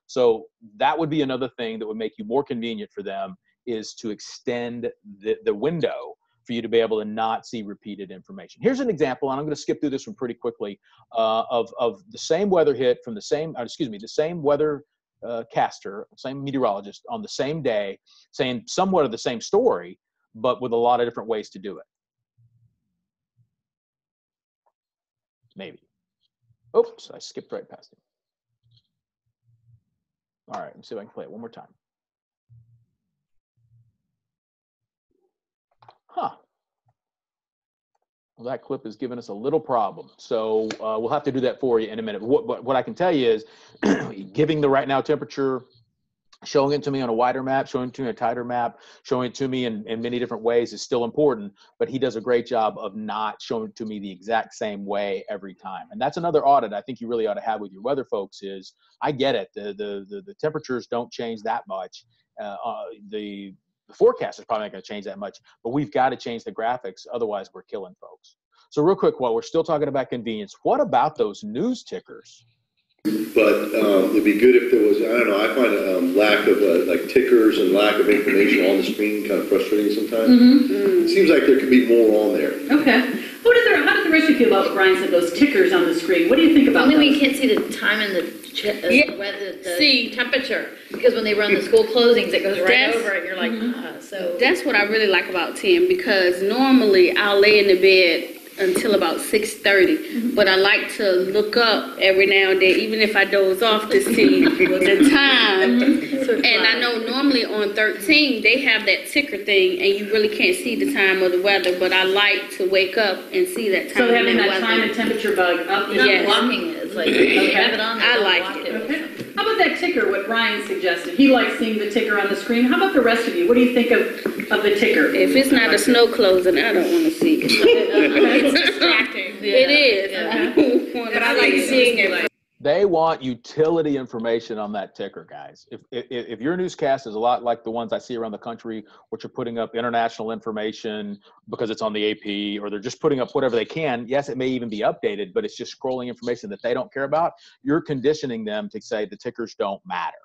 So that would be another thing that would make you more convenient for them is to extend the window for you to be able to not see repeated information. Here's an example, and I'm going to skip through this one pretty quickly, of the same weather hit from the same weather caster, same meteorologist on the same day, saying somewhat of the same story, but with a lot of different ways to do it. Maybe. Oops, I skipped right past it. All right, let's see if I can play it one more time. Huh. Well, that clip is giving us a little problem. So we'll have to do that for you in a minute. What I can tell you is giving the right now temperature, showing it to me on a wider map, showing it to me on a tighter map, showing it to me in many different ways is still important, but he does a great job of not showing it to me the exact same way every time. And that's another audit I think you really ought to have with your weather folks is, I get it, the temperatures don't change that much. The forecast is probably not going to change that much, but we've got to change the graphics, otherwise we're killing folks. So real quick, while we're still talking about convenience, what about those news tickers? But it'd be good if there was, I don't know, I find a lack of like tickers and lack of information on the screen kind of frustrating sometimes. It seems like there could be more on there. Okay. How does the rest of you feel about what Brian said, those tickers on the screen? What do you think about Only those? when you can't see the time and the weather, the temperature. Because when they run the school closings, it goes right over it. You're like, so. That's what I really like about Tim, because normally I'll lay in the bed until about 6:30, but I like to look up every now and then, even if I doze off, to see the time. And I know normally on 13 they have that ticker thing, and you really can't see the time or the weather. But I like to wake up and see that time. So having and that weather. time and temperature bug up, not blocking it. It's like you have it on. I like it. Okay. How about that ticker? What Brian suggested. He likes seeing the ticker on the screen. How about the rest of you? What do you think of the ticker? If it's not a snow closing, I don't want to see it. It's distracting. It is. Okay. But I like seeing it. They want utility information on that ticker, guys. If your newscast is a lot like the ones I see around the country, which are putting up international information because it's on the AP, or they're just putting up whatever they can, yes, it may even be updated, but it's just scrolling information that they don't care about, you're conditioning them to say the tickers don't matter.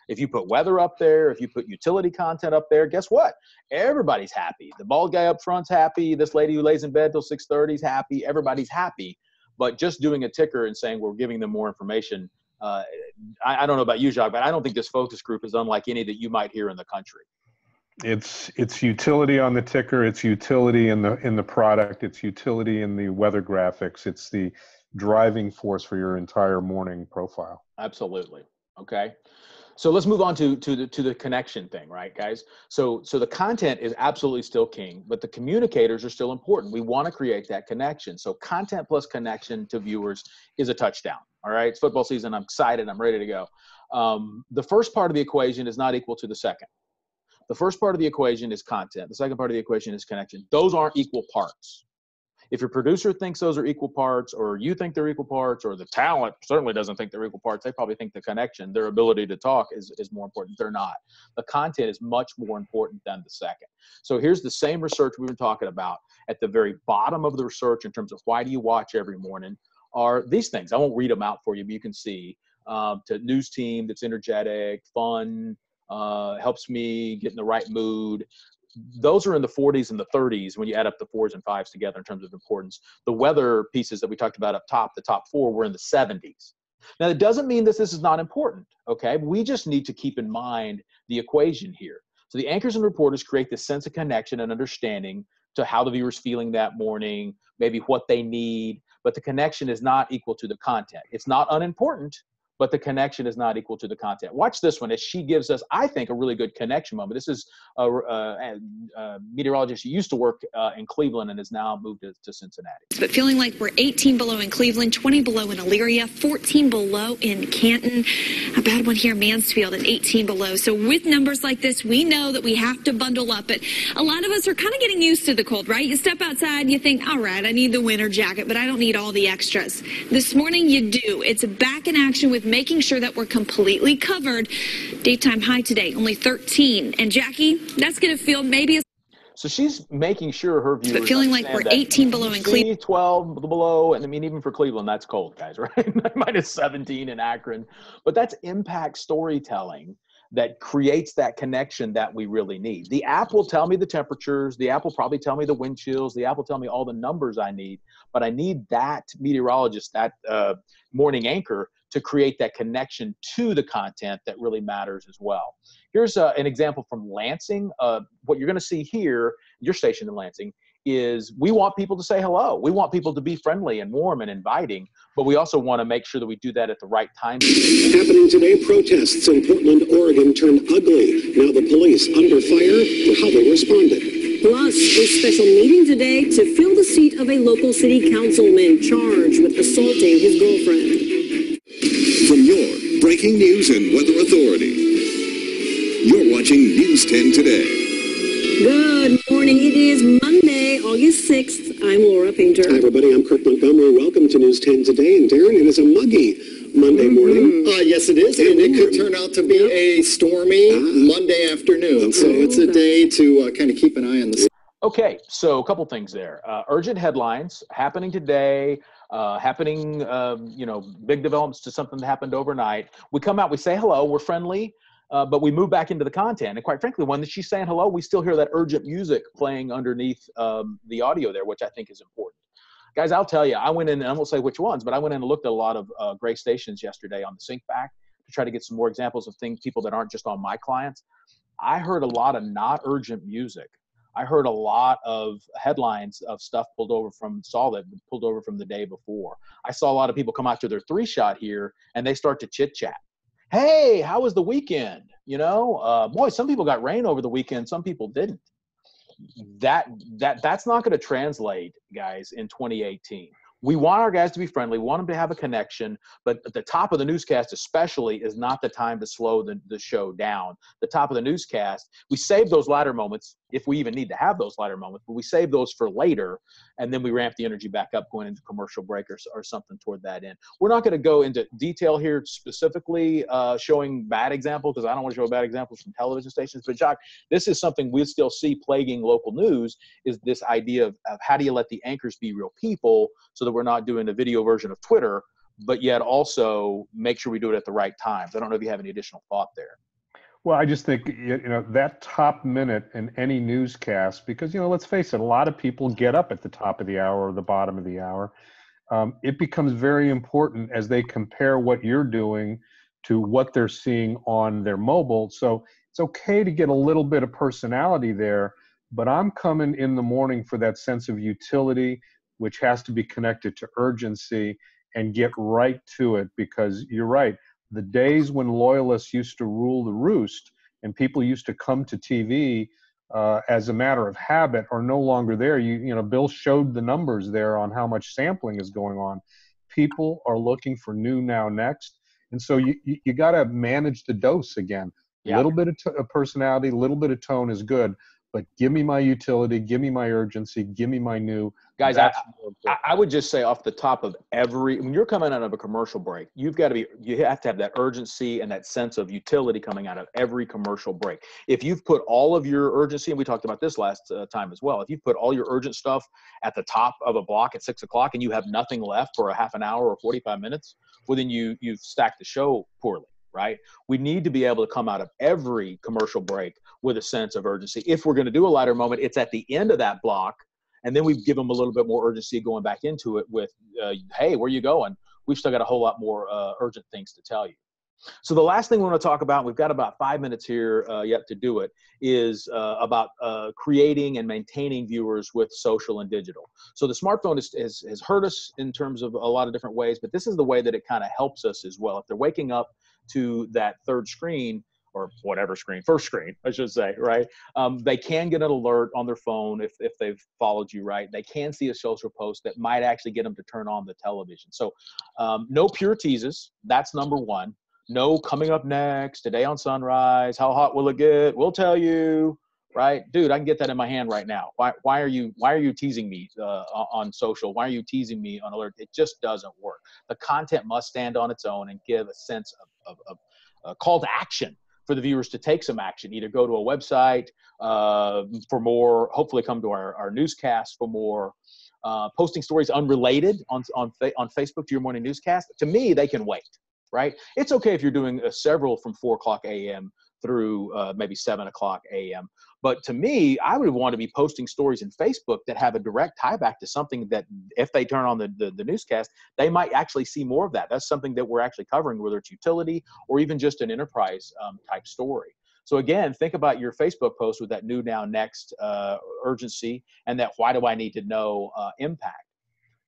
If you put weather up there, if you put utility content up there, guess what? Everybody's happy. The bald guy up front's happy. This lady who lays in bed till 6:30 is happy. Everybody's happy. But just doing a ticker and saying we're giving them more information, I don't know about you, Jacques, but I don't think this focus group is unlike any that you might hear in the country. It's utility on the ticker. It's utility in the product. It's utility in the weather graphics. It's the driving force for your entire morning profile. Absolutely. Okay. So let's move on to the connection thing, right, guys? So the content is absolutely still king, but the communicators are still important. We want to create that connection. So content plus connection to viewers is a touchdown. All right, it's football season. I'm excited. I'm ready to go. The first part of the equation is not equal to the second. The first part of the equation is content. The second part of the equation is connection. Those aren't equal parts. If your producer thinks those are equal parts, or you think they're equal parts, or the talent certainly doesn't think they're equal parts, they probably think the connection, their ability to talk is more important. They're not. The content is much more important than the second. So here's the same research we were talking about. At the very bottom of the research in terms of why do you watch every morning are these things. I won't read them out for you, but you can see to news team that's energetic, fun, helps me get in the right mood. Those are in the 40s and the 30s when you add up the 4s and 5s together in terms of importance. The weather pieces that we talked about up top, the top 4, were in the 70s. Now, that doesn't mean that this is not important, okay? We just need to keep in mind the equation here. So the anchors and reporters create this sense of connection and understanding to how the viewer's feeling that morning, maybe what they need, but the connection is not equal to the content. It's not unimportant, but the connection is not equal to the content. Watch this one as she gives us, I think, a really good connection moment. This is a meteorologist who used to work in Cleveland and has now moved to Cincinnati. But feeling like we're 18 below in Cleveland, 20 below in Elyria, 14 below in Canton, a bad one here in Mansfield at 18 below. So with numbers like this, we know that we have to bundle up. But a lot of us are kind of getting used to the cold, right? You step outside and you think, all right, I need the winter jacket, but I don't need all the extras. This morning you do. It's back in action with making sure that we're completely covered. Daytime high today, only 13. And Jackie, that's going to feel maybe. So she's making sure her viewers. But feeling like we're 18 below in Cleveland. 12 below, and I mean, even for Cleveland, that's cold, guys, right? Minus 17 in Akron. But that's impact storytelling that creates that connection that we really need. The app will tell me the temperatures. The app will probably tell me the wind chills. The app will tell me all the numbers I need. But I need that meteorologist, that morning anchor, to create that connection to the content that really matters as well. Here's an example from Lansing. What you're going to see here, your station in Lansing, is we want people to say hello. We want people to be friendly and warm and inviting, but we also want to make sure that we do that at the right time. Happening today, protests in Portland, Oregon turned ugly. Now the police under fire for how they responded. Plus, a special meeting today to fill the seat of a local city councilman charged with assaulting his girlfriend. From your breaking news and weather authority, you're watching News 10 Today. Good morning. It is Monday, August 6th. I'm Laura Painter. Hi, everybody. I'm Kirk Montgomery. Welcome to News 10 Today. And Darren, it is a muggy Monday morning. Yes, it is. And it could turn out to be a stormy Monday afternoon. So it's a day to kind of keep an eye on the. Okay, so a couple things there. Urgent headlines happening today, big developments to something that happened overnight. We come out, we say hello, we're friendly, but we move back into the content. And quite frankly, when she's saying hello, we still hear that urgent music playing underneath the audio there, which I think is important. Guys, I'll tell you, I went in, and I won't say which ones, but I went in and looked at a lot of gray stations yesterday on the sync back to try to get some more examples of people that aren't just on my clients. I heard a lot of not urgent music. I heard a lot of headlines of stuff pulled over from the day before. I saw a lot of people come out to their 3-shot here and they start to chit chat. Hey, how was the weekend? Boy, some people got rain over the weekend. Some people didn't. That's not going to translate, guys, in 2018. We want our guys to be friendly. We want them to have a connection. But at the top of the newscast especially is not the time to slow the show down. The top of the newscast, we save those latter moments, if we even need to have those latter moments, but we save those for later, and then we ramp the energy back up going into commercial break or something toward that end. We're not going to go into detail here specifically showing bad examples, because I don't want to show bad examples from television stations. But, Jacques, this is something we still see plaguing local news, is this idea of how do you let the anchors be real people so that we're not doing a video version of Twitter, but yet also make sure we do it at the right times. I don't know if you have any additional thought there. Well, I just think, that top minute in any newscast, because, let's face it, a lot of people get up at the top of the hour or the bottom of the hour. It becomes very important as they compare what you're doing to what they're seeing on their mobile. So it's okay to get a little bit of personality there, but I'm coming in the morning for that sense of utility, which has to be connected to urgency, and get right to it, because you're right. The days when loyalists used to rule the roost and people used to come to TV as a matter of habit are no longer there. Bill showed the numbers there on how much sampling is going on. People are looking for new now next. And so you got to manage the dose again. A little bit of personality, a little bit of tone is good, but give me my utility, give me my urgency, give me my new. Guys, I would just say off the top of when you're coming out of a commercial break, you have to have that urgency and that sense of utility coming out of every commercial break. If you've put all of your urgency, and we talked about this last time as well, if you put all your urgent stuff at the top of a block at 6 o'clock and you have nothing left for a half an hour or 45 minutes, well, then you've stacked the show poorly. Right? We need to be able to come out of every commercial break with a sense of urgency. If we're going to do a lighter moment, it's at the end of that block, and then we give them a little bit more urgency going back into it with, hey, where you going? We've still got a whole lot more urgent things to tell you. So the last thing we want to talk about, we've got about 5 minutes here yet to do it, is about creating and maintaining viewers with social and digital. So the smartphone has hurt us in terms of a lot of different ways, but this is the way that it kind of helps us as well. If they're waking up to that third screen, or whatever screen, first screen, I should say, right? They can get an alert on their phone if they've followed you right. They can see a social post that might actually get them to turn on the television. So no pure teases, that's number one. No coming up next, today on Sunrise, how hot will it get? We'll tell you, right? Dude, I can get that in my hand right now. Why are you teasing me on social? Why are you teasing me on alert? It just doesn't work. The content must stand on its own and give a sense of a call to action for the viewers to take some action. Either go to a website for more, hopefully come to our newscast for more, posting stories unrelated on Facebook to your morning newscast. To me, they can wait. Right? It's okay if you're doing several from 4 o'clock a.m. through maybe 7 o'clock a.m. But to me, I would want to be posting stories in Facebook that have a direct tie back to something that if they turn on the newscast, they might actually see more of that. That's something that we're actually covering, whether it's utility or even just an enterprise type story. So again, think about your Facebook post with that new now next urgency and that why do I need to know impact.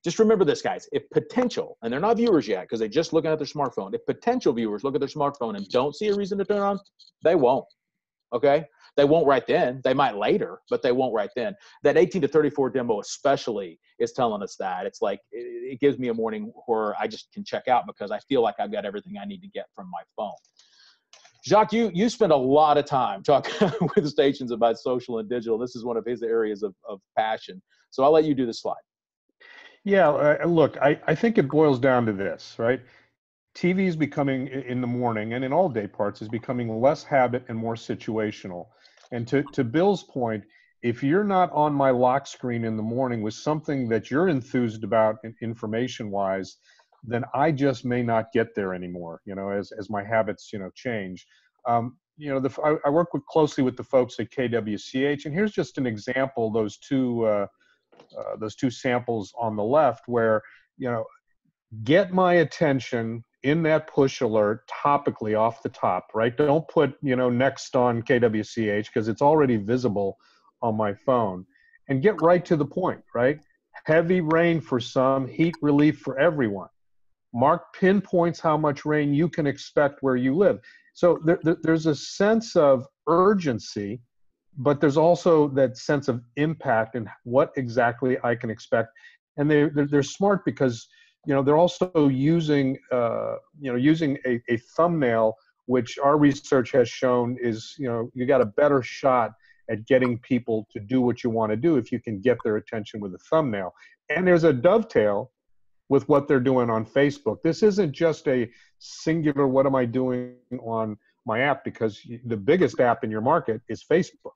Just remember this, guys. If potential, and they're not viewers yet because they're just looking at their smartphone. If potential viewers look at their smartphone and don't see a reason to turn on, they won't. Okay? They won't right then. They might later, but they won't right then. That 18 to 34 demo especially is telling us that. It's like, it gives me a morning where I just can check out because I feel like I've got everything I need to get from my phone. Jacques, you spend a lot of time talking with stations about social and digital. This is one of his areas of passion. So I'll let you do the slide. Yeah, look, I think it boils down to this, right? TV is becoming, in the morning and in all day parts, is becoming less habit and more situational. And to Bill's point, if you're not on my lock screen in the morning with something that you're enthused about information-wise, then I just may not get there anymore, as my habits, change. I work closely with the folks at KWCH, and here's just an example, those two samples on the left where, get my attention in that push alert topically off the top, right? Don't put, next on KWCH because it's already visible on my phone, and get right to the point, right? Heavy rain for some, heat relief for everyone. Mark pinpoints how much rain you can expect where you live. So there's a sense of urgency, but there's also that sense of impact and what exactly I can expect. and they're smart because, you know, they're also using, using a thumbnail, which our research has shown is, you know, you got a better shot at getting people to do what you want to do if you can get their attention with a thumbnail. And there's a dovetail with what they're doing on Facebook. This isn't just a singular, what am I doing on my app? Because the biggest app in your market is Facebook.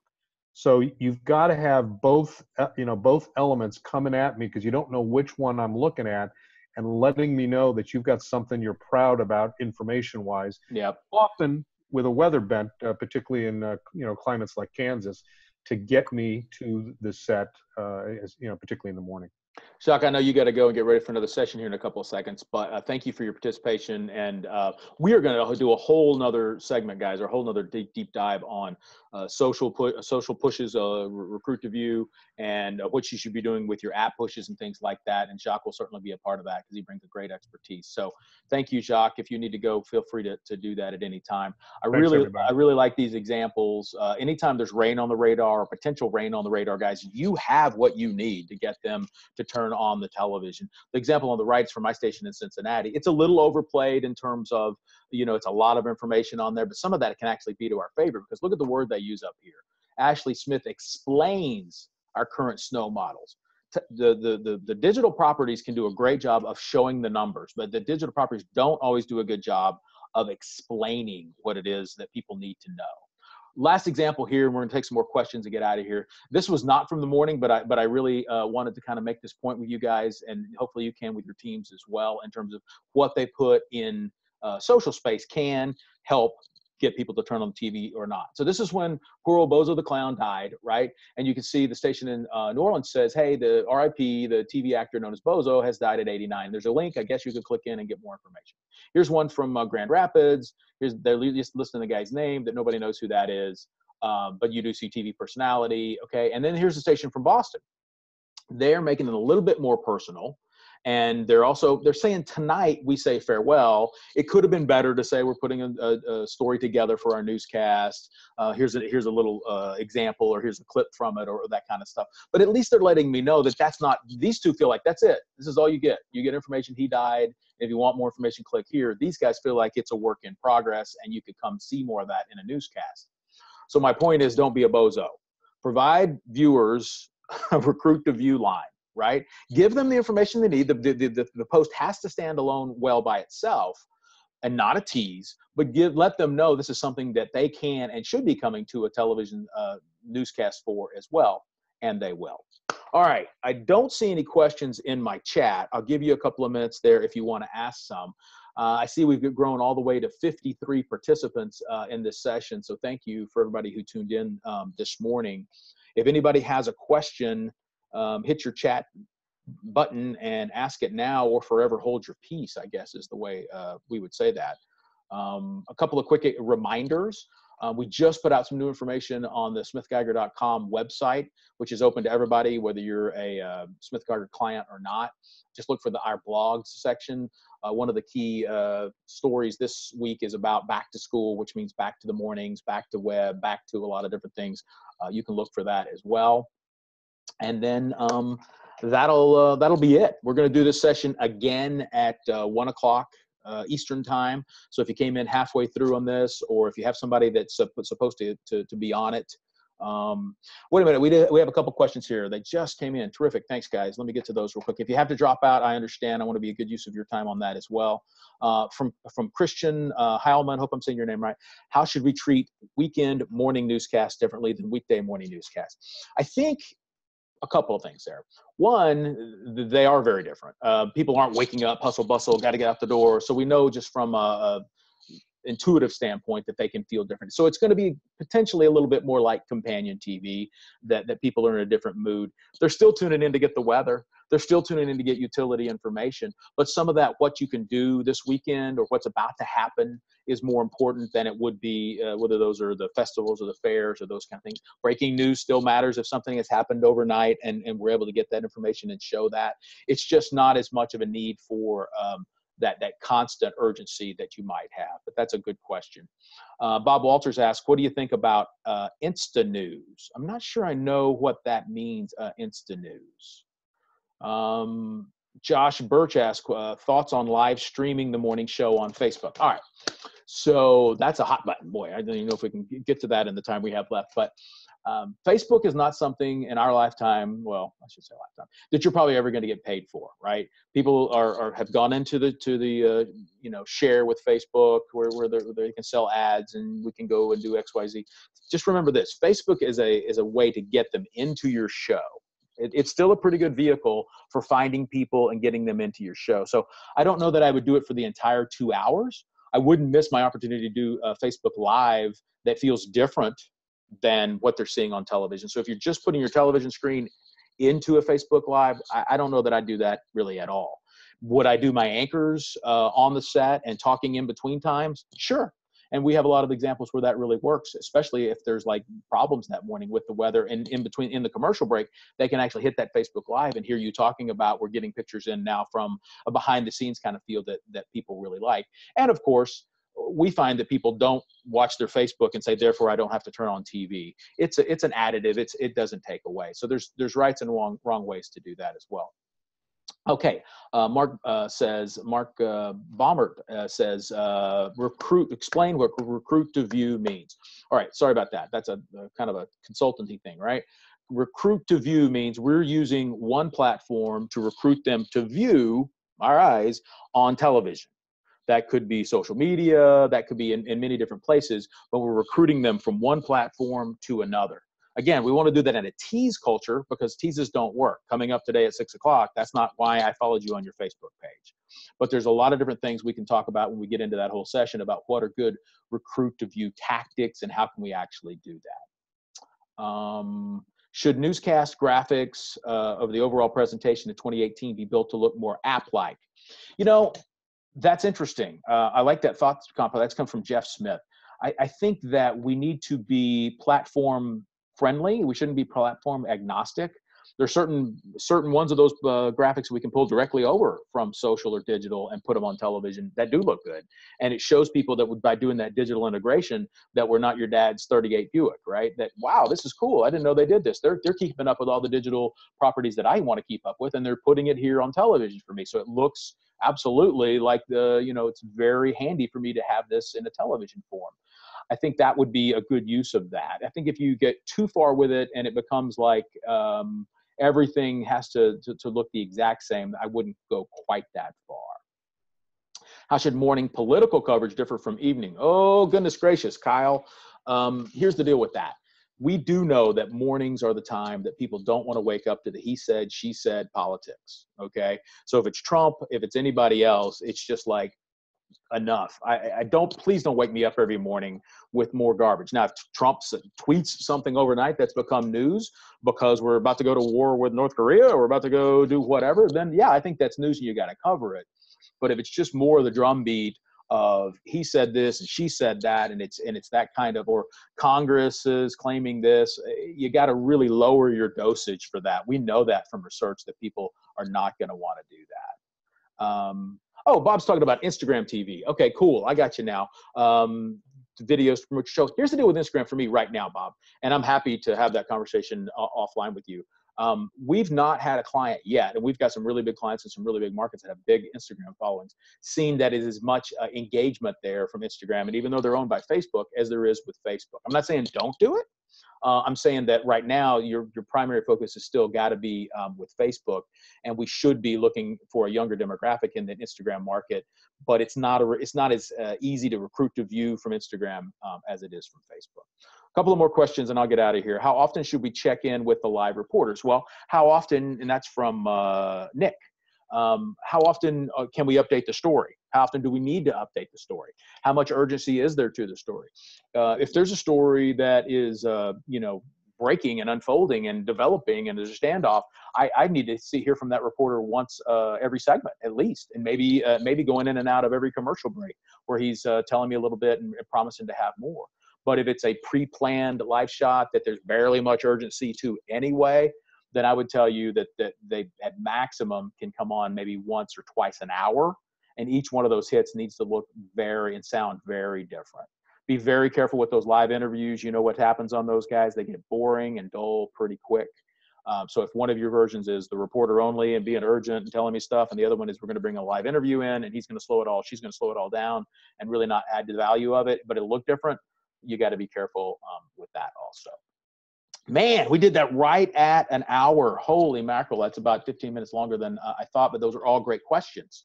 So you've got to have both, both elements coming at me, because you don't know which one I'm looking at, and letting me know that you've got something you're proud about information-wise. Yep. Often with a weather bent, particularly in climates like Kansas, to get me to the set, particularly in the morning. Jacques, I know you got to go and get ready for another session here in a couple of seconds, but thank you for your participation. And we are going to do a whole nother segment, guys, or a whole nother deep dive on social pushes, Recruit to View, and what you should be doing with your app pushes and things like that. And Jacques will certainly be a part of that because he brings a great expertise. So thank you, Jacques. If you need to go, feel free to do that at any time. I really like these examples. Anytime there's rain on the radar or potential rain on the radar, guys, you have what you need to get them to turn on the television. The example on the right is from my station in Cincinnati. It's a little overplayed in terms of, it's a lot of information on there, but some of that can actually be to our favor, because look at the word they use up here. Ashley Smith explains our current snow models. The digital properties can do a great job of showing the numbers, but the digital properties don't always do a good job of explaining what it is that people need to know. Last example here, and we're going to take some more questions and get out of here. This was not from the morning, but I really wanted to kind of make this point with you guys, and hopefully you can with your teams as well, in terms of what they put in social space can help get people to turn on the TV or not. So this is when poor old Bozo the Clown died, right? And you can see the station in New Orleans says, hey, the RIP, the TV actor known as Bozo, has died at 89. There's a link. I guess you could click in and get more information. Here's one from Grand Rapids. They're just listing the guy's name that nobody knows who that is, but you do see TV personality, okay? And then here's the station from Boston. They're making it a little bit more personal. And they're saying tonight we say farewell. It could have been better to say we're putting a story together for our newscast. Here's a little example, or here's a clip from it, or that kind of stuff. But at least they're letting me know that that's not, these two feel like that's it. This is all you get. You get information, he died. If you want more information, click here. These guys feel like it's a work in progress, and you could come see more of that in a newscast. So my point is, don't be a bozo. Provide viewers a Recruit to View line. Right? Give them the information they need. The post has to stand alone well by itself and not a tease, but let them know this is something that they can and should be coming to a television newscast for as well, and they will. All right. I don't see any questions in my chat. I'll give you a couple of minutes there if you want to ask some. I see we've grown all the way to 53 participants in this session, so thank you for everybody who tuned in this morning. If anybody has a question, hit your chat button and ask it now, or forever hold your peace, I guess is the way we would say that. A couple of quick reminders. We just put out some new information on the smithgeiger.com website, which is open to everybody, whether you're a Smith Geiger client or not. Just look for our blogs section. One of the key stories this week is about back to school, which means back to the mornings, back to web, back to a lot of different things. You can look for that as well. And then that'll be it. We're going to do this session again at 1 o'clock Eastern time. So if you came in halfway through on this, or if you have somebody that's supposed to be on it. Wait a minute. We have a couple questions here. They just came in. Terrific. Thanks, guys. Let me get to those real quick. If you have to drop out, I understand. I want to be a good use of your time on that as well. From Christian Heilman, hope I'm saying your name right. How should we treat weekend morning newscasts differently than weekday morning newscasts? I think a couple of things there. One, they are very different. People aren't waking up, hustle, bustle, got to get out the door. So we know just from a intuitive standpoint that they can feel different. So it's going to be potentially a little bit more like companion TV, that people are in a different mood. They're still tuning in to get the weather. They're still tuning in to get utility information. But some of that, what you can do this weekend or what's about to happen, is more important than it would be, whether those are the festivals or the fairs or those kind of things. Breaking news still matters if something has happened overnight and we're able to get that information and show that. It's just not as much of a need for that constant urgency that you might have. But that's a good question. Bob Walters asked, what do you think about Insta News? I'm not sure I know what that means, Insta News. Josh Birch asked, thoughts on live streaming the morning show on Facebook. All right. So that's a hot button. Boy, I don't even know if we can get to that in the time we have left. But Facebook is not something in our lifetime, well, I should say lifetime, that you're probably ever going to get paid for, right? People have gone into the share with Facebook where they can sell ads and we can go and do X, Y, Z. Just remember this: Facebook is a way to get them into your show. It's still a pretty good vehicle for finding people and getting them into your show. So I don't know that I would do it for the entire 2 hours. I wouldn't miss my opportunity to do a Facebook Live that feels different than what they're seeing on television. So if you're just putting your television screen into a Facebook Live, I don't know that I'd do that really at all. Would I do my anchors on the set and talking in between times? Sure. And we have a lot of examples where that really works, especially if there's like problems that morning with the weather, and in the commercial break, they can actually hit that Facebook Live and hear you talking about, we're getting pictures in now from a behind the scenes kind of feel that people really like. And of course, we find that people don't watch their Facebook and say, therefore I don't have to turn on TV. It's an additive. It doesn't take away. So there's rights and wrong ways to do that as well. Okay, Mark Baumert says, explain what recruit to view means. All right, sorry about that. That's a kind of a consultancy thing, right? Recruit to view means we're using one platform to recruit them to view our eyes on television. That could be social media, that could be in many different places, but we're recruiting them from one platform to another. Again, we want to do that in a tease culture because teases don't work. Coming up today at 6 o'clock, that's not why I followed you on your Facebook page. But there's a lot of different things we can talk about when we get into that whole session about what are good recruit to view tactics and how can we actually do that. Should newscast graphics of the overall presentation in 2018 be built to look more app-like? You know, that's interesting. I like that thought compo. That's come from Jeff Smith. I think that we need to be platform friendly. We shouldn't be platform agnostic. There's certain ones of those graphics we can pull directly over from social or digital and put them on television that do look good. And it shows people that by doing that digital integration that we're not your dad's 38 Buick, right? That, wow, this is cool. I didn't know they did this. They're keeping up with all the digital properties that I want to keep up with, and they're putting it here on television for me. So it looks absolutely like it's very handy for me to have this in a television form. I think that would be a good use of that. I think if you get too far with it and it becomes like everything has to look the exact same, I wouldn't go quite that far. How should morning political coverage differ from evening? Oh, goodness gracious, Kyle. Here's the deal with that. We do know that mornings are the time that people don't want to wake up to the he said, she said politics, okay? So if it's Trump, if it's anybody else, it's just like, enough. Please don't wake me up every morning with more garbage. Now, if Trump tweets something overnight that's become news because we're about to go to war with North Korea or we're about to go do whatever, then yeah, I think that's news and you got to cover it. But if it's just more of the drumbeat of he said this and she said that, and it's that kind of, or Congress is claiming this, you got to really lower your dosage for that. We know that from research that people are not going to want to do that. Oh, Bob's talking about Instagram TV. Okay, cool. I got you now. Videos from which show. Here's the deal with Instagram for me right now, Bob, and I'm happy to have that conversation offline with you. We've not had a client yet, and we've got some really big clients in some really big markets that have big Instagram followings, seen that it is as much engagement there from Instagram, and even though they're owned by Facebook, as there is with Facebook. I'm not saying don't do it. I'm saying that right now your primary focus has still got to be with Facebook, and we should be looking for a younger demographic in the Instagram market. But it's not as easy to recruit to view from Instagram as it is from Facebook. A couple of more questions, and I'll get out of here. How often should we check in with the live reporters? Well, how often? And that's from Nick. How often can we update the story? How often do we need to update the story? How much urgency is there to the story? If there's a story that is, breaking and unfolding and developing and there's a standoff, I need to hear from that reporter once every segment at least, and maybe going in and out of every commercial break where he's telling me a little bit and promising to have more. But if it's a pre-planned live shot that there's barely much urgency to anyway, then I would tell you that they at maximum can come on maybe once or twice an hour. And each one of those hits needs to look and sound very different. Be very careful with those live interviews. You know what happens on those guys. They get boring and dull pretty quick. So if one of your versions is the reporter only and being urgent and telling me stuff, and the other one is we're going to bring a live interview in and he's going to slow it all, she's going to slow it all down and really not add to the value of it, but it'll look different, you got to be careful with that also. Man, we did that right at an hour. Holy mackerel. That's about 15 minutes longer than I thought, but those are all great questions.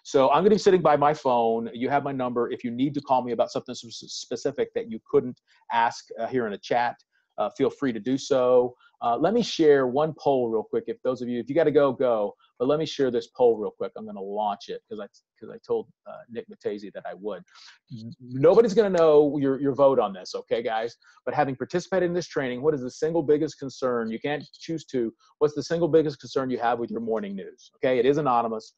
So I'm going to be sitting by my phone. You have my number. If you need to call me about something specific that you couldn't ask here in a chat, feel free to do so. Let me share one poll real quick. If those of you, if you got to go, go. But let me share this poll real quick. I'm going to launch it because I told Nick Matese that I would. Nobody's going to know your vote on this, okay, guys? But having participated in this training, what is the single biggest concern? You can't choose two. What's the single biggest concern you have with your morning news? Okay, it is anonymous.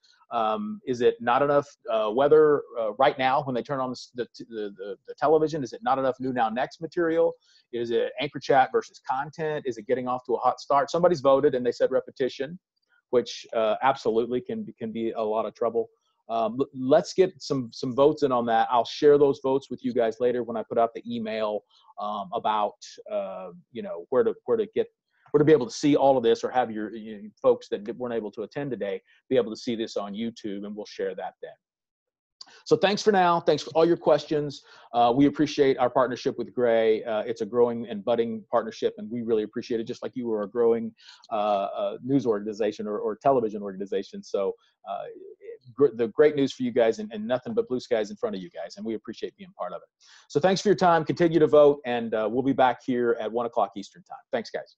Is it not enough weather right now when they turn on the television? Is it not enough New Now Next material? Is it anchor chat versus content? Is it getting off to a hot start? Somebody's voted and they said repetition, which absolutely can be a lot of trouble. Let's get some votes in on that. I'll share those votes with you guys later when I put out the email about you know, where to be able to see all of this, or have your folks that weren't able to attend today be able to see this on YouTube, and we'll share that then. So thanks for now. Thanks for all your questions. We appreciate our partnership with Gray. It's a growing and budding partnership, and we really appreciate it, just like you are a growing news organization or television organization. So the great news for you guys, and nothing but blue skies in front of you guys, and we appreciate being part of it. So thanks for your time. Continue to vote, and we'll be back here at 1 o'clock Eastern time. Thanks, guys.